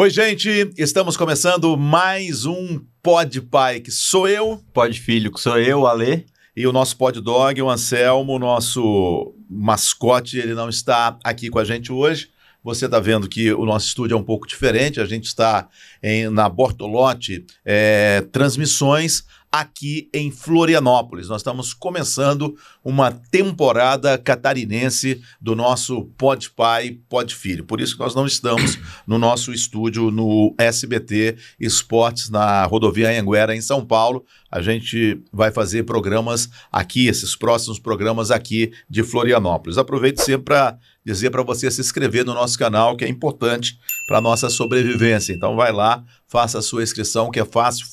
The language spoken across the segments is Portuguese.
Oi, gente, estamos começando mais um Pod Pai, que sou eu. Pod Filho, que sou eu, Alê. E o nosso Pod Dog, o Anselmo, nosso mascote, ele não está aqui com a gente hoje. Você está vendo que o nosso estúdio é um pouco diferente, a gente está na Bortolotti Transmissões, aqui em Florianópolis. Nós estamos começando uma temporada catarinense do nosso Pod Pai, Pod Filho. Por isso que nós não estamos no nosso estúdio no SBT Esportes, na rodovia Anhanguera, em São Paulo. A gente vai fazer programas aqui, esses próximos programas aqui de Florianópolis. Aproveito sempre para dizer para você se inscrever no nosso canal, que é importante para a nossa sobrevivência. Então vai lá, faça a sua inscrição, que é fácil,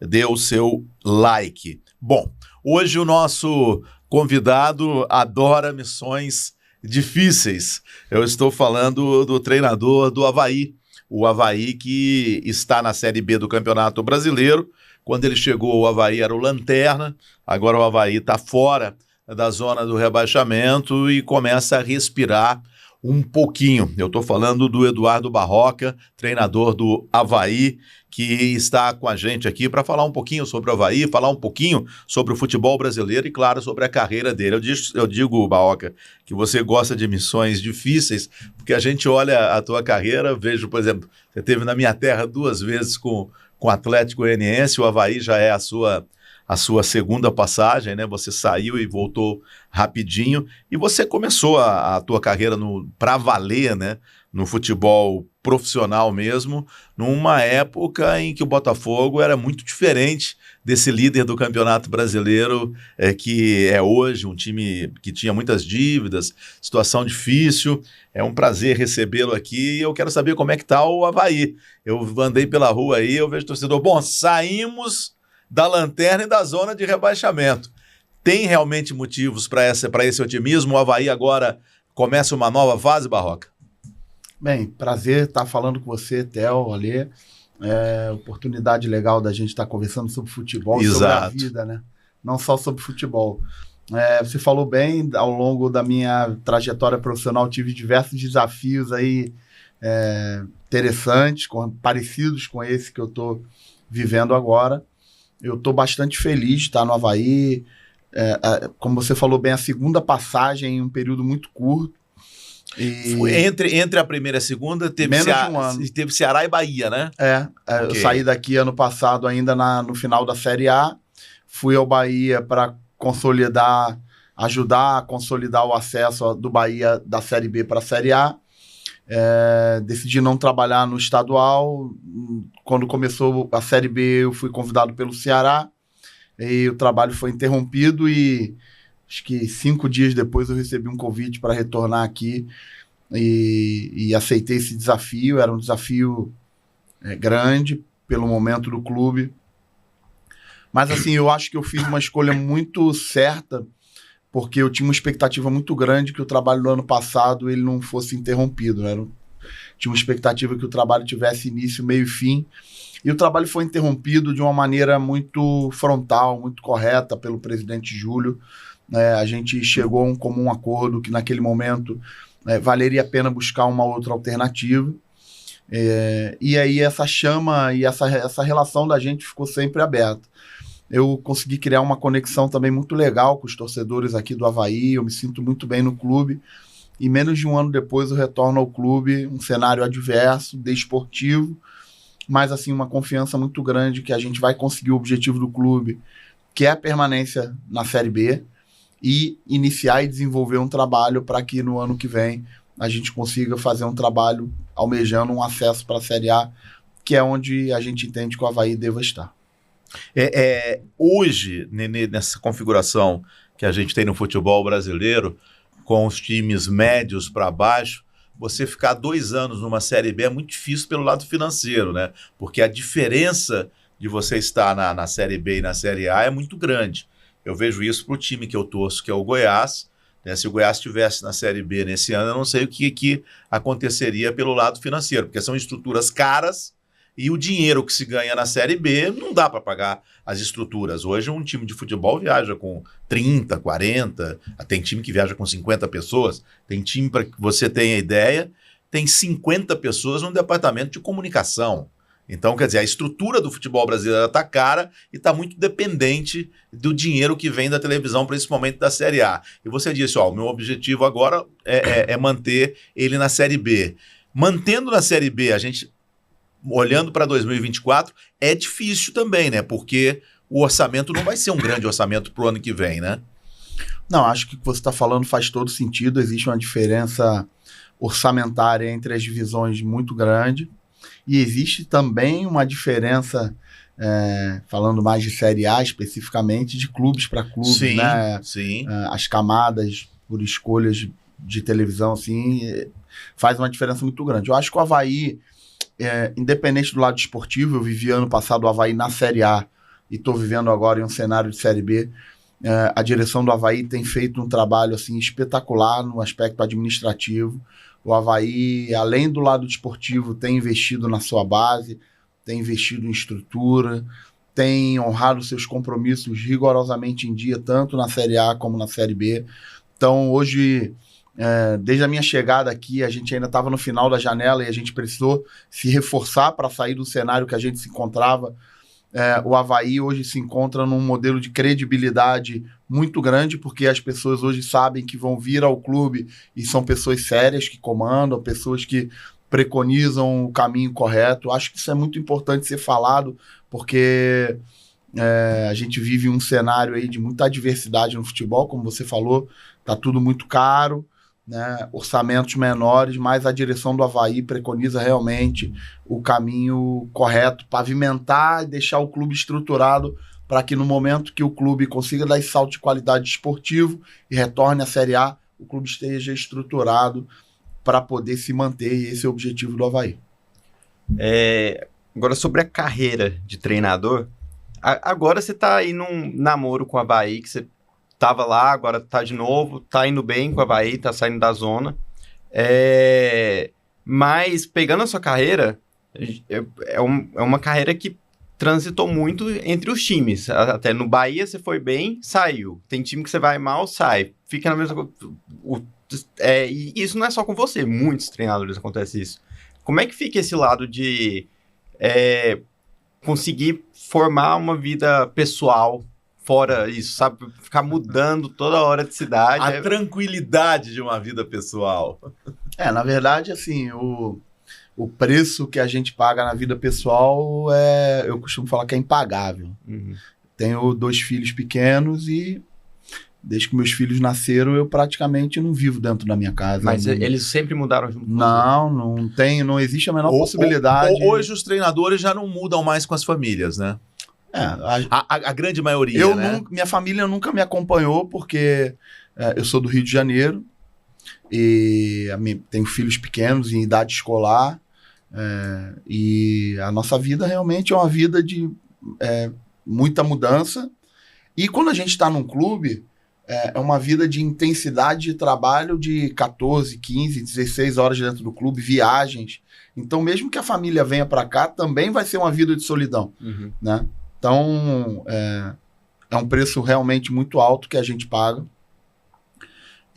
dê o seu like. Bom, hoje o nosso convidado adora missões difíceis. Eu estou falando do treinador do Avaí, o Avaí que está na Série B do Campeonato Brasileiro. Quando ele chegou, o Avaí era o lanterna, agora o Avaí está fora da zona do rebaixamento e começa a respirar um pouquinho. Eu estou falando do Eduardo Barroca, treinador do Avaí, que está com a gente aqui para falar um pouquinho sobre o Avaí, falar um pouquinho sobre o futebol brasileiro e, claro, sobre a carreira dele. Eu digo, Barroca, que você gosta de missões difíceis, porque a gente olha a tua carreira, vejo, por exemplo, você esteve na minha terra 2 vezes com o Atlético Goianiense, o Avaí já é a sua segunda passagem, né? Você saiu e voltou rapidinho, e você começou a tua carreira para valer, né? No futebol profissional mesmo, numa época em que o Botafogo era muito diferente desse líder do Campeonato Brasileiro, que é hoje um time que tinha muitas dívidas, situação difícil. É um prazer recebê-lo aqui e eu quero saber como é que está o Avaí. Eu andei pela rua aí, eu vejo torcedor, bom, saímos da lanterna e da zona de rebaixamento. Tem realmente motivos para esse otimismo? O Avaí agora começa uma nova fase, Barroca? Bem, prazer estar falando com você, Theo, Alê. Oportunidade legal da gente estar conversando sobre futebol, Exato. Sobre a vida, né? Não só sobre futebol. Você falou bem, ao longo da minha trajetória profissional tive diversos desafios aí interessantes, parecidos com esse que eu estou vivendo agora. Eu estou bastante feliz de estar no Avaí. Como você falou bem, a segunda passagem em um período muito curto. Entre a primeira e a segunda, teve Ceará e Bahia, né? Okay. Eu saí daqui ano passado ainda no final da Série A. Fui ao Bahia para ajudar a consolidar o acesso do Bahia da Série B para a Série A. Decidi não trabalhar no estadual. Quando começou a Série B, eu fui convidado pelo Ceará e o trabalho foi interrompido e acho que 5 dias depois eu recebi um convite para retornar aqui e aceitei esse desafio. Era um desafio grande pelo momento do clube, mas assim, eu acho que eu fiz uma escolha muito certa, porque eu tinha uma expectativa muito grande que o trabalho do ano passado ele não fosse interrompido, né? Tinha uma expectativa que o trabalho tivesse início, meio e fim, e o trabalho foi interrompido de uma maneira muito frontal, muito correta pelo presidente Júlio. A gente chegou a um comum acordo que naquele momento valeria a pena buscar uma outra alternativa, e aí essa chama e essa relação da gente ficou sempre aberta. Eu consegui criar uma conexão também muito legal com os torcedores aqui do Avaí, eu me sinto muito bem no clube, e menos de um ano depois eu retorno ao clube, um cenário adverso, desportivo, mas assim, uma confiança muito grande que a gente vai conseguir o objetivo do clube, que é a permanência na Série B, e iniciar e desenvolver um trabalho para que no ano que vem a gente consiga fazer um trabalho almejando um acesso para a Série A, que é onde a gente entende que o Avaí deva estar. Hoje, nessa configuração que a gente tem no futebol brasileiro, com os times médios para baixo, você ficar 2 anos numa Série B é muito difícil pelo lado financeiro, né? Porque a diferença de você estar na Série B e na Série A é muito grande. Eu vejo isso para o time que eu torço, que é o Goiás, né? Se o Goiás estivesse na Série B nesse ano, eu não sei o que aconteceria pelo lado financeiro, porque são estruturas caras e o dinheiro que se ganha na Série B não dá para pagar as estruturas. Hoje um time de futebol viaja com 30, 40, tem time que viaja com 50 pessoas, tem time, para que você tenha ideia, tem 50 pessoas no departamento de comunicação. Então, quer dizer, a estrutura do futebol brasileiro está cara e está muito dependente do dinheiro que vem da televisão, principalmente da Série A. E você disse, o meu objetivo agora é manter ele na Série B. Mantendo na Série B, a gente, olhando para 2024, é difícil também, né? Porque o orçamento não vai ser um grande orçamento para o ano que vem, né? Não, acho que o que você está falando faz todo sentido. Existe uma diferença orçamentária entre as divisões muito grande. E existe também uma diferença, falando mais de Série A especificamente, de clubes para clubes, sim, né? Sim. As camadas por escolhas de televisão, assim, faz uma diferença muito grande. Eu acho que o Avaí, independente do lado esportivo, eu vivi ano passado o Avaí na Série A e estou vivendo agora em um cenário de Série B. A direção do Avaí tem feito um trabalho assim, espetacular no aspecto administrativo. O Avaí, além do lado esportivo, tem investido na sua base, tem investido em estrutura, tem honrado seus compromissos rigorosamente em dia, tanto na Série A como na Série B. Então, hoje, desde a minha chegada aqui, a gente ainda estava no final da janela e a gente precisou se reforçar para sair do cenário que a gente se encontrava. O Avaí hoje se encontra num modelo de credibilidade muito grande, porque as pessoas hoje sabem que vão vir ao clube e são pessoas sérias que comandam, pessoas que preconizam o caminho correto. Acho que isso é muito importante ser falado, porque a gente vive um cenário aí de muita adversidade no futebol, como você falou, está tudo muito caro, né? Orçamentos menores, mas a direção do Avaí preconiza realmente o caminho correto, pavimentar e deixar o clube estruturado para que no momento que o clube consiga dar esse salto de qualidade esportivo e retorne à Série A, o clube esteja estruturado para poder se manter, e esse é o objetivo do Avaí. Agora, sobre a carreira de treinador, agora você está aí num namoro com o Avaí, que você estava lá, agora está de novo, está indo bem com o Avaí, está saindo da zona. Mas, pegando a sua carreira, é uma carreira que transitou muito entre os times. Até no Bahia você foi bem, saiu. Tem time que você vai mal, sai. Fica na mesma coisa. E isso não é só com você, muitos treinadores acontece isso. Como é que fica esse lado de conseguir formar uma vida pessoal fora isso, sabe? Ficar mudando toda hora de cidade. A tranquilidade de uma vida pessoal. Na verdade, assim, o preço que a gente paga na vida pessoal eu costumo falar que é impagável. Uhum. Tenho 2 filhos pequenos e desde que meus filhos nasceram, eu praticamente não vivo dentro da minha casa. Mas eles sempre mudaram junto com você? Não existe a menor possibilidade. Hoje os treinadores já não mudam mais com as famílias, né? A grande maioria, né? Minha família nunca me acompanhou porque eu sou do Rio de Janeiro e tenho filhos pequenos em idade escolar e a nossa vida realmente é uma vida de muita mudança. E quando a gente está num clube, é uma vida de intensidade de trabalho de 14, 15, 16 horas dentro do clube, viagens. Então, mesmo que a família venha para cá, também vai ser uma vida de solidão, né? Então, é um preço realmente muito alto que a gente paga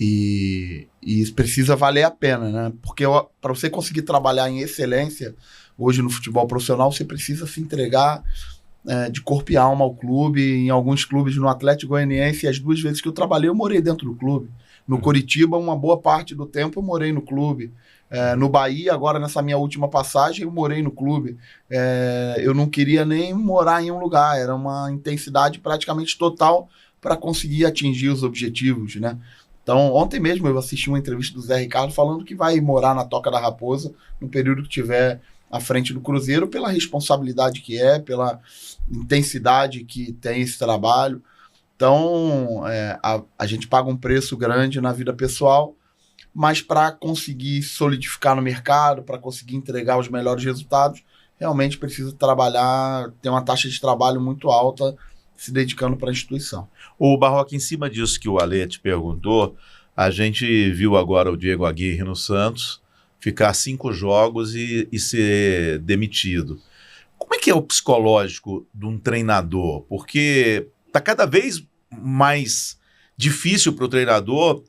e isso precisa valer a pena, né? Porque para você conseguir trabalhar em excelência hoje no futebol profissional, você precisa se entregar de corpo e alma ao clube. Em alguns clubes, no Atlético Goianiense, as 2 vezes que eu trabalhei, eu morei dentro do clube. No Coritiba, uma boa parte do tempo eu morei no clube. No Bahia, agora nessa minha última passagem, eu morei no clube. Eu não queria nem morar em um lugar, era uma intensidade praticamente total para conseguir atingir os objetivos, né? Então, ontem mesmo eu assisti uma entrevista do Zé Ricardo falando que vai morar na Toca da Raposa no período que tiver à frente do Cruzeiro, pela responsabilidade que pela intensidade que tem esse trabalho. Então, a gente paga um preço grande na vida pessoal, mas para conseguir solidificar no mercado, para conseguir entregar os melhores resultados, realmente precisa trabalhar, ter uma taxa de trabalho muito alta, se dedicando para a instituição. O Barroca, em cima disso que o Alê te perguntou, a gente viu agora o Diego Aguirre no Santos ficar 5 jogos e ser demitido. Como é que é o psicológico de um treinador? Porque está cada vez mais difícil para o treinador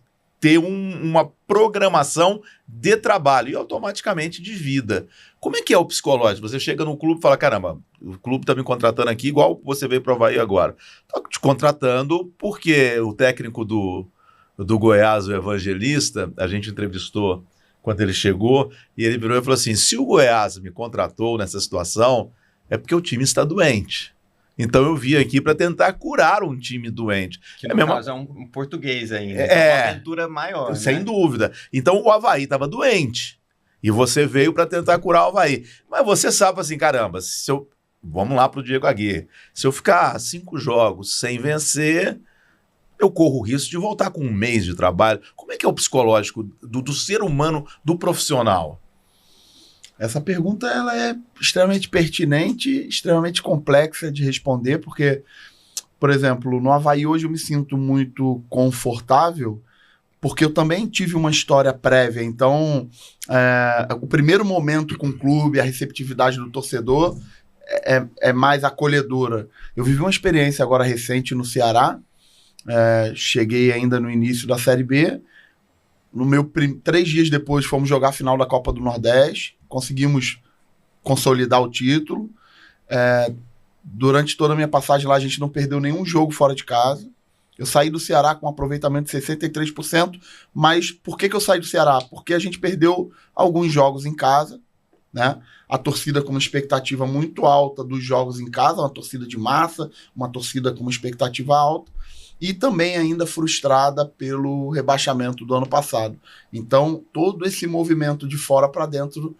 ter uma programação de trabalho e automaticamente de vida. Como é que é o psicológico? Você chega no clube e fala, caramba, o clube está me contratando aqui igual você veio para o Avaí agora. Está te contratando porque o técnico do Goiás, o Evangelista, a gente entrevistou quando ele chegou, e ele virou e falou assim, se o Goiás me contratou nessa situação, é porque o time está doente. Então eu vim aqui para tentar curar um time doente. Que no caso é um português ainda. É uma aventura maior. Sem dúvida. Então o Avaí estava doente. E você veio para tentar curar o Avaí. Mas você sabe assim, caramba, vamos lá para o Diego Aguirre. Se eu ficar 5 jogos sem vencer, eu corro o risco de voltar com um mês de trabalho. Como é que é o psicológico do ser humano, do profissional? Essa pergunta ela é extremamente pertinente, extremamente complexa de responder, porque, por exemplo, no Avaí hoje eu me sinto muito confortável, porque eu também tive uma história prévia. Então, o primeiro momento com o clube, a receptividade do torcedor é mais acolhedora. Eu vivi uma experiência agora recente no Ceará, cheguei ainda no início da Série B. 3 dias depois fomos jogar a final da Copa do Nordeste, conseguimos consolidar o título. Durante toda a minha passagem lá, a gente não perdeu nenhum jogo fora de casa. Eu saí do Ceará com um aproveitamento de 63%, mas por que eu saí do Ceará? Porque a gente perdeu alguns jogos em casa, né? A torcida com uma expectativa muito alta dos jogos em casa, uma torcida de massa, uma torcida com uma expectativa alta, e também ainda frustrada pelo rebaixamento do ano passado. Então, todo esse movimento de fora para dentro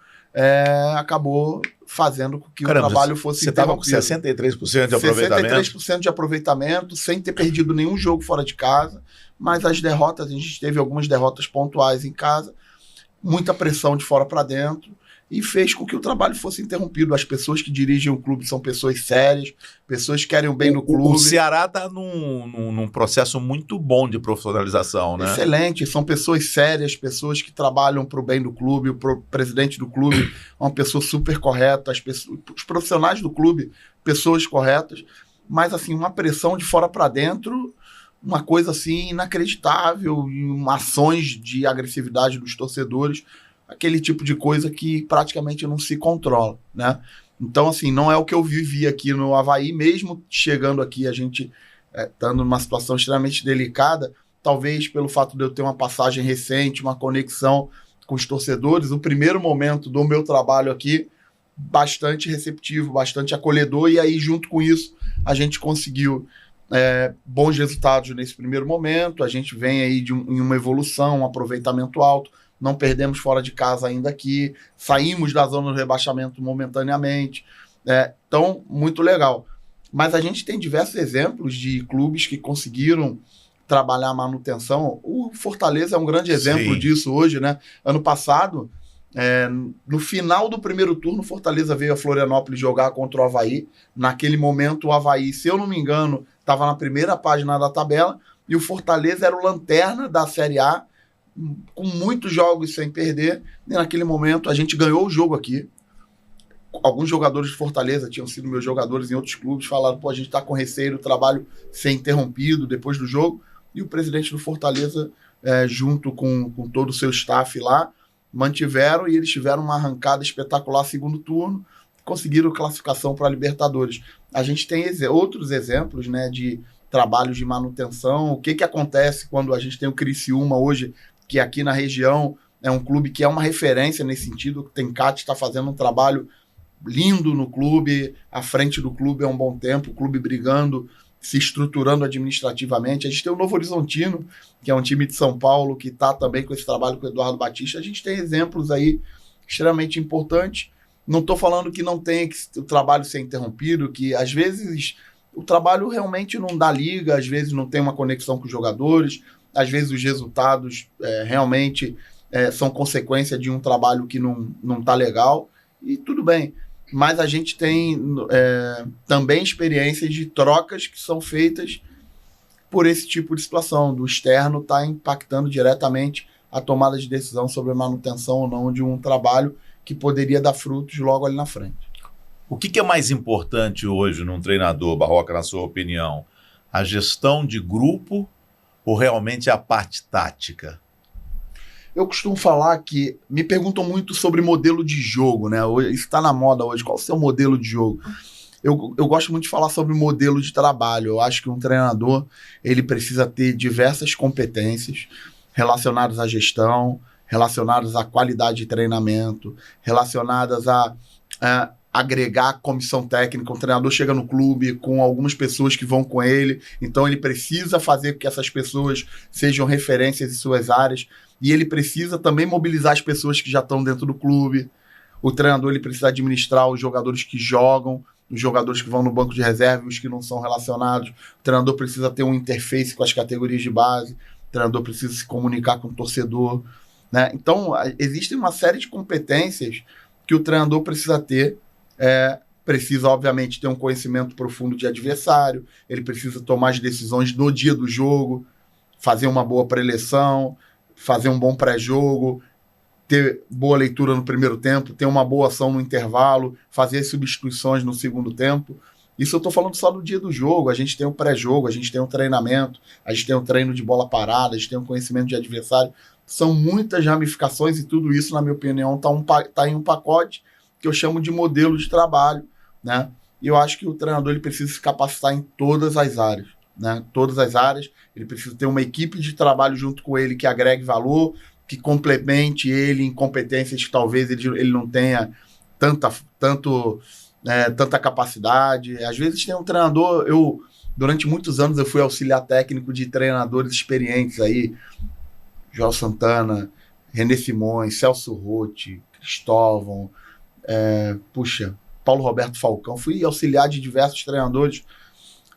acabou fazendo com que o trabalho fosse interrompido. Você estava com 63% de aproveitamento? 63% de aproveitamento, sem ter perdido nenhum jogo fora de casa, mas as derrotas, a gente teve algumas derrotas pontuais em casa, muita pressão de fora para dentro, e fez com que o trabalho fosse interrompido. As pessoas que dirigem o clube são pessoas sérias, pessoas que querem o bem do clube. O Ceará está num processo muito bom de profissionalização, né? Excelente, são pessoas sérias, pessoas que trabalham para o bem do clube. O presidente do clube é uma pessoa super correta, os profissionais do clube, pessoas corretas, mas assim, uma pressão de fora para dentro, uma coisa assim inacreditável, ações de agressividade dos torcedores, aquele tipo de coisa que praticamente não se controla, né? Então, assim, não é o que eu vivi aqui no Avaí, mesmo chegando aqui, a gente estando numa situação extremamente delicada, talvez pelo fato de eu ter uma passagem recente, uma conexão com os torcedores, o primeiro momento do meu trabalho aqui, bastante receptivo, bastante acolhedor, e aí, junto com isso, a gente conseguiu bons resultados nesse primeiro momento, a gente vem aí em uma evolução, um aproveitamento alto, não perdemos fora de casa ainda aqui, saímos da zona do rebaixamento momentaneamente, então, muito legal. Mas a gente tem diversos exemplos de clubes que conseguiram trabalhar a manutenção. O Fortaleza é um grande exemplo disso hoje, né? Ano passado, no final do primeiro turno, o Fortaleza veio a Florianópolis jogar contra o Avaí. Naquele momento, o Avaí, se eu não me engano, estava na primeira página da tabela, e o Fortaleza era o lanterna da Série A, com muitos jogos sem perder, e naquele momento a gente ganhou o jogo aqui. Alguns jogadores de Fortaleza tinham sido meus jogadores em outros clubes, falaram, a gente está com receio do trabalho ser interrompido depois do jogo, e o presidente do Fortaleza, junto com todo o seu staff lá, mantiveram, e eles tiveram uma arrancada espetacular segundo turno, conseguiram classificação para a Libertadores. A gente tem outros exemplos, né, de trabalhos de manutenção. O que acontece quando a gente tem o Criciúma hoje, que aqui na região é um clube que é uma referência nesse sentido. O Tencate está fazendo um trabalho lindo no clube, à frente do clube há um bom tempo, o clube brigando, se estruturando administrativamente. A gente tem o Novo Horizontino, que é um time de São Paulo, que está também com esse trabalho com o Eduardo Batista. A gente tem exemplos aí extremamente importantes. Não estou falando que não tem o trabalho ser interrompido, que às vezes o trabalho realmente não dá liga, às vezes não tem uma conexão com os jogadores, às vezes os resultados realmente são consequência de um trabalho que não está legal, e tudo bem. Mas a gente tem também experiências de trocas que são feitas por esse tipo de situação, do externo estar impactando diretamente a tomada de decisão sobre a manutenção ou não de um trabalho que poderia dar frutos logo ali na frente. O que é mais importante hoje num treinador, Barroca, na sua opinião? A gestão de grupo ou realmente a parte tática? Eu costumo falar que me perguntam muito sobre modelo de jogo, né? Isso está na moda hoje. Qual o seu modelo de jogo? Eu gosto muito de falar sobre modelo de trabalho. Eu acho que um treinador ele precisa ter diversas competências relacionadas à gestão, relacionadas à qualidade de treinamento, relacionadas a agregar comissão técnica. Um treinador chega no clube com algumas pessoas que vão com ele, então ele precisa fazer com que essas pessoas sejam referências em suas áreas, e ele precisa também mobilizar as pessoas que já estão dentro do clube. O treinador ele precisa administrar os jogadores que jogam, os jogadores que vão no banco de reserva e os que não são relacionados. O treinador precisa ter um interface com as categorias de base, o treinador precisa se comunicar com o torcedor, né? Então, existem uma série de competências que o treinador precisa ter. Precisa, obviamente, ter um conhecimento profundo de adversário, ele precisa tomar as decisões no dia do jogo, fazer uma boa pré-eleição, fazer um bom pré-jogo, ter boa leitura no primeiro tempo, ter uma boa ação no intervalo, fazer as substituições no segundo tempo. Isso eu estou falando só do dia do jogo. A gente tem um pré-jogo, a gente tem um treinamento, a gente tem um treino de bola parada, a gente tem um conhecimento de adversário. São muitas ramificações e tudo isso, na minha opinião, tá em um pacote que eu chamo de modelo de trabalho, né? E eu acho que o treinador ele precisa se capacitar em todas as áreas, né? Todas as áreas. Ele precisa ter uma equipe de trabalho junto com ele que agregue valor, que complemente ele em competências que talvez ele não tenha tanta capacidade. Às vezes tem um treinador... Durante muitos anos eu fui auxiliar técnico de treinadores experientes aí, João Santana, René Simões, Celso Rotti, Cristóvão, Paulo Roberto Falcão. Fui auxiliar de diversos treinadores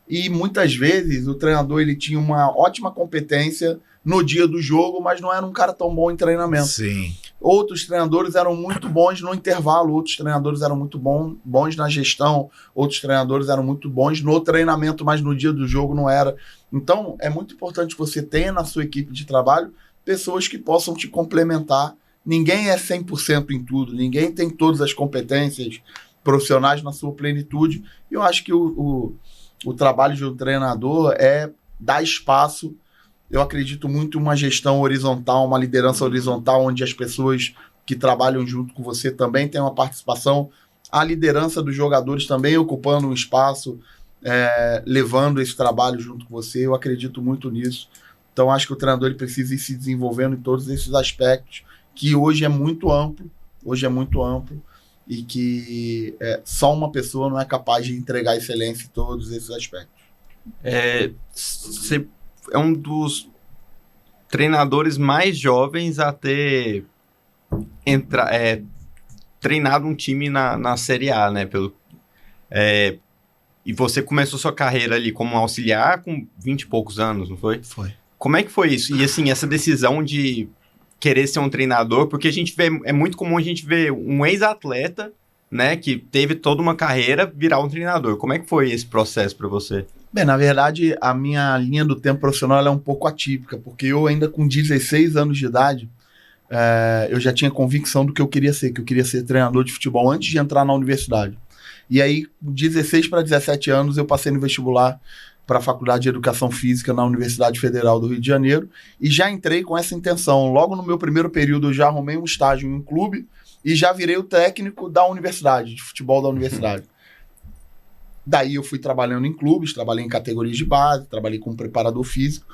e muitas vezes o treinador ele tinha uma ótima competência no dia do jogo, mas não era um cara tão bom em treinamento. Sim. Outros treinadores eram muito bons no intervalo, outros treinadores eram muito bons na gestão, outros treinadores eram muito bons no treinamento, mas no dia do jogo não era. Então, é muito importante que você tenha na sua equipe de trabalho pessoas que possam te complementar. Ninguém é 100% em tudo, ninguém tem todas as competências profissionais na sua plenitude. E eu acho que o trabalho de um treinador é dar espaço. Eu acredito muito em uma gestão horizontal, uma liderança horizontal, onde as pessoas que trabalham junto com você também têm uma participação. A liderança dos jogadores também ocupando um espaço, levando esse trabalho junto com você. Eu acredito muito nisso. Então, acho que o treinador ele precisa ir se desenvolvendo em todos esses aspectos, que hoje é muito amplo, e que só uma pessoa não é capaz de entregar excelência em todos esses aspectos. Você é um dos treinadores mais jovens a ter treinado um time na Série A, né? E você começou sua carreira ali como auxiliar com 20 e poucos anos, não foi? Foi. Como é que foi isso? E assim, essa decisão de querer ser um treinador, porque a gente vê, é muito comum a gente ver um ex-atleta, né, que teve toda uma carreira virar um treinador. Como é que foi esse processo para você? Bem, na verdade, a minha linha do tempo profissional ela é um pouco atípica, porque eu ainda com 16 anos de idade, eu já tinha convicção do que eu queria ser treinador de futebol antes de entrar na universidade. E aí, 16 para 17 anos, eu passei no vestibular para a Faculdade de Educação Física na Universidade Federal do Rio de Janeiro e já entrei com essa intenção. Logo no meu primeiro período, eu já arrumei um estágio em um clube e já virei o técnico da universidade, de futebol da universidade. Daí eu fui trabalhando em clubes, trabalhei em categorias de base, trabalhei como preparador físico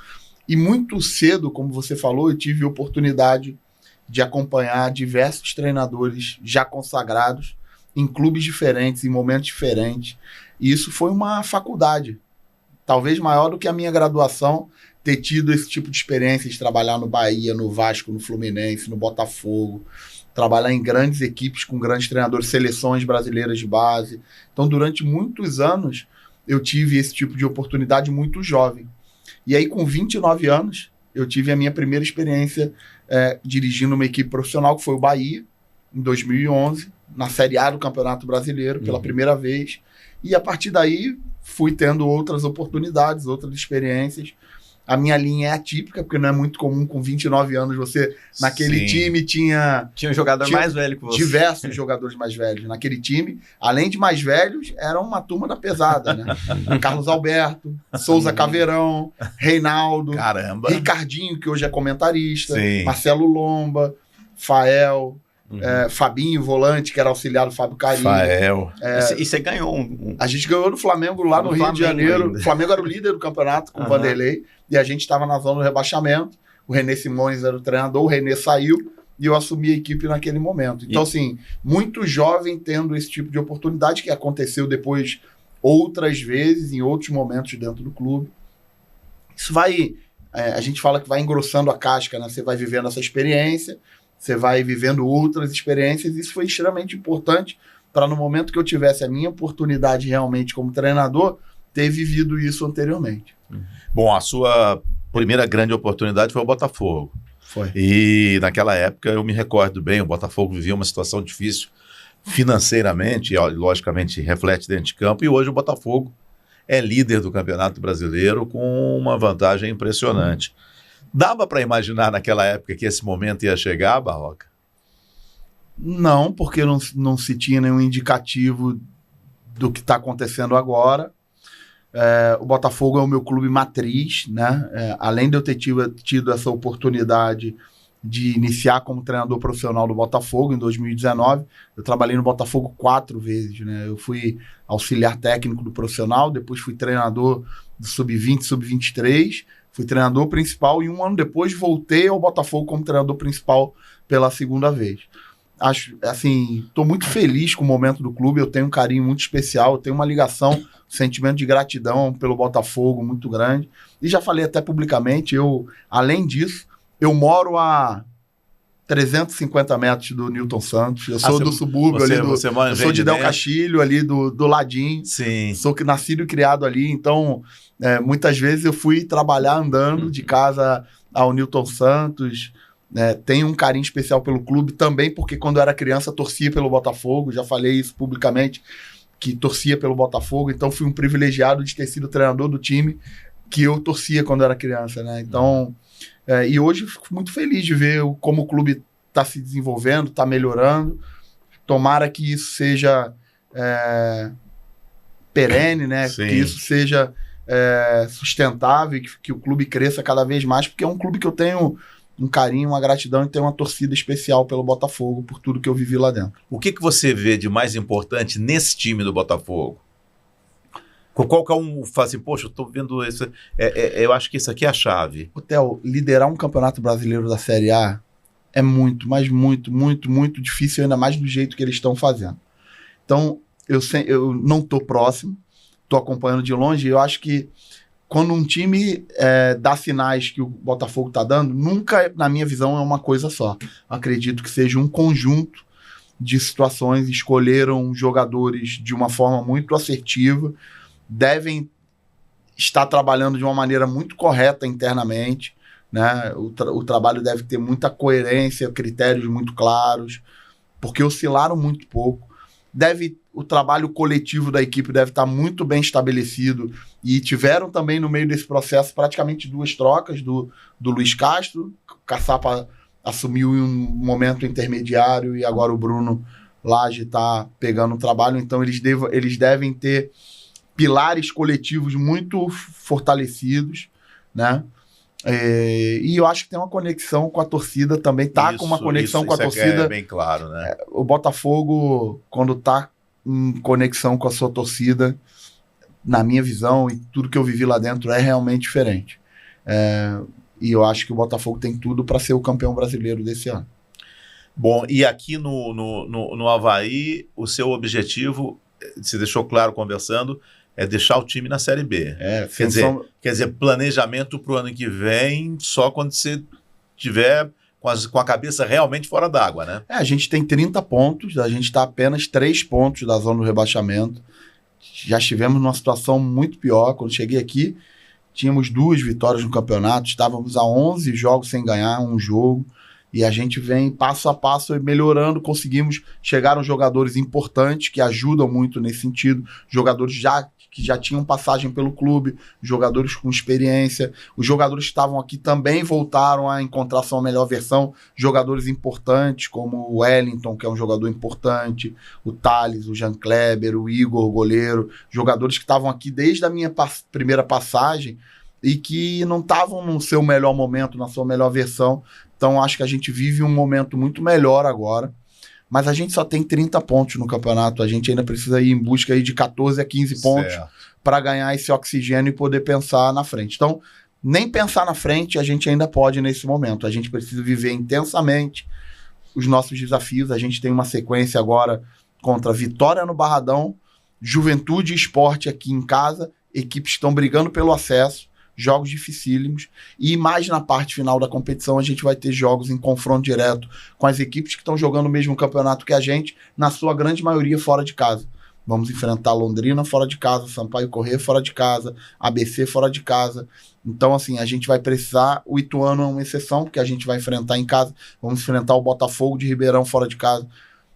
e muito cedo, como você falou, eu tive a oportunidade de acompanhar diversos treinadores já consagrados em clubes diferentes, em momentos diferentes. E isso foi uma faculdade, talvez maior do que a minha graduação, ter tido esse tipo de experiência de trabalhar no Bahia, no Vasco, no Fluminense, no Botafogo, trabalhar em grandes equipes com grandes treinadores, seleções brasileiras de base. Então, durante muitos anos, eu tive esse tipo de oportunidade muito jovem. E aí, com 29 anos, eu tive a minha primeira experiência dirigindo uma equipe profissional, que foi o Bahia, em 2011, na Série A do Campeonato Brasileiro, pela primeira vez. E, a partir daí, fui tendo outras oportunidades, outras experiências. A minha linha é atípica, porque não é muito comum com 29 anos você, naquele time, tinha um jogador mais velho que você. Diversos jogadores mais velhos naquele time. Além de mais velhos, era uma turma da pesada, né? Carlos Alberto, Souza Caveirão, Reinaldo, Caramba. Ricardinho, que hoje é comentarista, Sim. Marcelo Lomba, Fael, Fabinho, volante, que era auxiliar do Fábio Carinho. Fael. E você ganhou A gente ganhou do Flamengo lá no Rio de Janeiro. Ainda. O Flamengo era o líder do campeonato com o Vanderlei. E a gente estava na zona do rebaixamento. O René Simões era o treinador, o René saiu e eu assumi a equipe naquele momento. Então, assim, muito jovem tendo esse tipo de oportunidade que aconteceu depois outras vezes, em outros momentos dentro do clube. Isso vai... a gente fala que vai engrossando a casca, né? Você vai vivendo essa experiência, você vai vivendo outras experiências. Isso foi extremamente importante para, no momento que eu tivesse a minha oportunidade realmente como treinador, ter vivido isso anteriormente. Bom, a sua primeira grande oportunidade foi o Botafogo. Foi. E naquela época eu me recordo bem, o Botafogo vivia uma situação difícil financeiramente, e logicamente reflete dentro de campo, e hoje o Botafogo é líder do Campeonato Brasileiro com uma vantagem impressionante. Dava para imaginar naquela época que esse momento ia chegar, Barroca? Não, porque não se tinha nenhum indicativo do que está acontecendo agora. O Botafogo é o meu clube matriz, né? Além de eu ter tido essa oportunidade de iniciar como treinador profissional do Botafogo em 2019, eu trabalhei no Botafogo 4 vezes, né? Eu fui auxiliar técnico do profissional, depois fui treinador do Sub-20, Sub-23, fui treinador principal e um ano depois voltei ao Botafogo como treinador principal pela segunda vez. Acho, assim, estou muito feliz com o momento do clube, eu tenho um carinho muito especial, eu tenho uma ligação, um sentimento de gratidão pelo Botafogo muito grande. E já falei até publicamente, além disso, eu moro a 350 metros do Newton Santos, eu sou do subúrbio ali, eu sou de Del Castilho, ali do ladinho. Sim. Sou nascido e criado ali, então muitas vezes eu fui trabalhar andando de casa ao Newton Santos. Tenho um carinho especial pelo clube também, porque quando eu era criança torcia pelo Botafogo, já falei isso publicamente, que torcia pelo Botafogo, então fui um privilegiado de ter sido treinador do time que eu torcia quando eu era criança, né? Então, e hoje eu fico muito feliz de ver como o clube está se desenvolvendo, está melhorando. Tomara que isso seja perene, né? Sim. Que isso seja sustentável, que o clube cresça cada vez mais, porque é um clube que eu tenho um carinho, uma gratidão e tenho uma torcida especial pelo Botafogo, por tudo que eu vivi lá dentro. O que você vê de mais importante nesse time do Botafogo? Qualquer um fala assim, poxa, eu tô vendo isso, eu acho que isso aqui é a chave. Theo, liderar um campeonato brasileiro da Série A é muito, mas muito, muito, muito difícil, ainda mais do jeito que eles estão fazendo. Então, eu não tô próximo, tô acompanhando de longe, e eu acho que quando um time dá sinais que o Botafogo está dando, nunca, na minha visão, é uma coisa só. Acredito que seja um conjunto de situações. Escolheram jogadores de uma forma muito assertiva, devem estar trabalhando de uma maneira muito correta internamente, né? O trabalho deve ter muita coerência, critérios muito claros, porque oscilaram muito pouco. O trabalho coletivo da equipe deve estar muito bem estabelecido e tiveram também no meio desse processo praticamente 2 trocas do Luiz Castro. O Caçapa assumiu em um momento intermediário e agora o Bruno Lage está pegando o trabalho, então eles devem ter pilares coletivos muito fortalecidos, né? E eu acho que tem uma conexão com a torcida também, com uma conexão com a torcida. É bem claro, né? O Botafogo, quando tá em conexão com a sua torcida, na minha visão, e tudo que eu vivi lá dentro é realmente diferente. E eu acho que o Botafogo tem tudo para ser o campeão brasileiro desse ano. Bom, e aqui no Avaí, o seu objetivo, se deixou claro conversando, é deixar o time na Série B. Quer dizer, planejamento para o ano que vem só quando você tiver com a cabeça realmente fora d'água, né? A gente tem 30 pontos, a gente está apenas 3 pontos da zona do rebaixamento. Já estivemos numa situação muito pior. Quando cheguei aqui, tínhamos 2 vitórias no campeonato, estávamos a 11 jogos sem ganhar um jogo, e a gente vem passo a passo melhorando, conseguimos chegar a jogadores importantes que ajudam muito nesse sentido, jogadores já que já tinham passagem pelo clube, jogadores com experiência. Os jogadores que estavam aqui também voltaram a encontrar sua melhor versão. Jogadores importantes, como o Wellington, que é um jogador importante, o Thales, o Jean Kleber, o Igor, o goleiro. Jogadores que estavam aqui desde a minha primeira passagem e que não estavam no seu melhor momento, na sua melhor versão. Então, acho que a gente vive um momento muito melhor agora. Mas a gente só tem 30 pontos no campeonato. A gente ainda precisa ir em busca aí de 14 a 15 pontos para ganhar esse oxigênio e poder pensar na frente. Então, nem pensar na frente a gente ainda pode nesse momento. A gente precisa viver intensamente os nossos desafios. A gente tem uma sequência agora contra Vitória no Barradão, Juventude e Sport aqui em casa, equipes que estão brigando pelo acesso, jogos dificílimos, e mais na parte final da competição a gente vai ter jogos em confronto direto com as equipes que estão jogando o mesmo campeonato que a gente, na sua grande maioria fora de casa. Vamos enfrentar Londrina fora de casa, Sampaio Corrêa fora de casa, ABC fora de casa. Então, assim, a gente vai precisar, o Ituano é uma exceção, porque a gente vai enfrentar em casa, vamos enfrentar o Botafogo de Ribeirão fora de casa.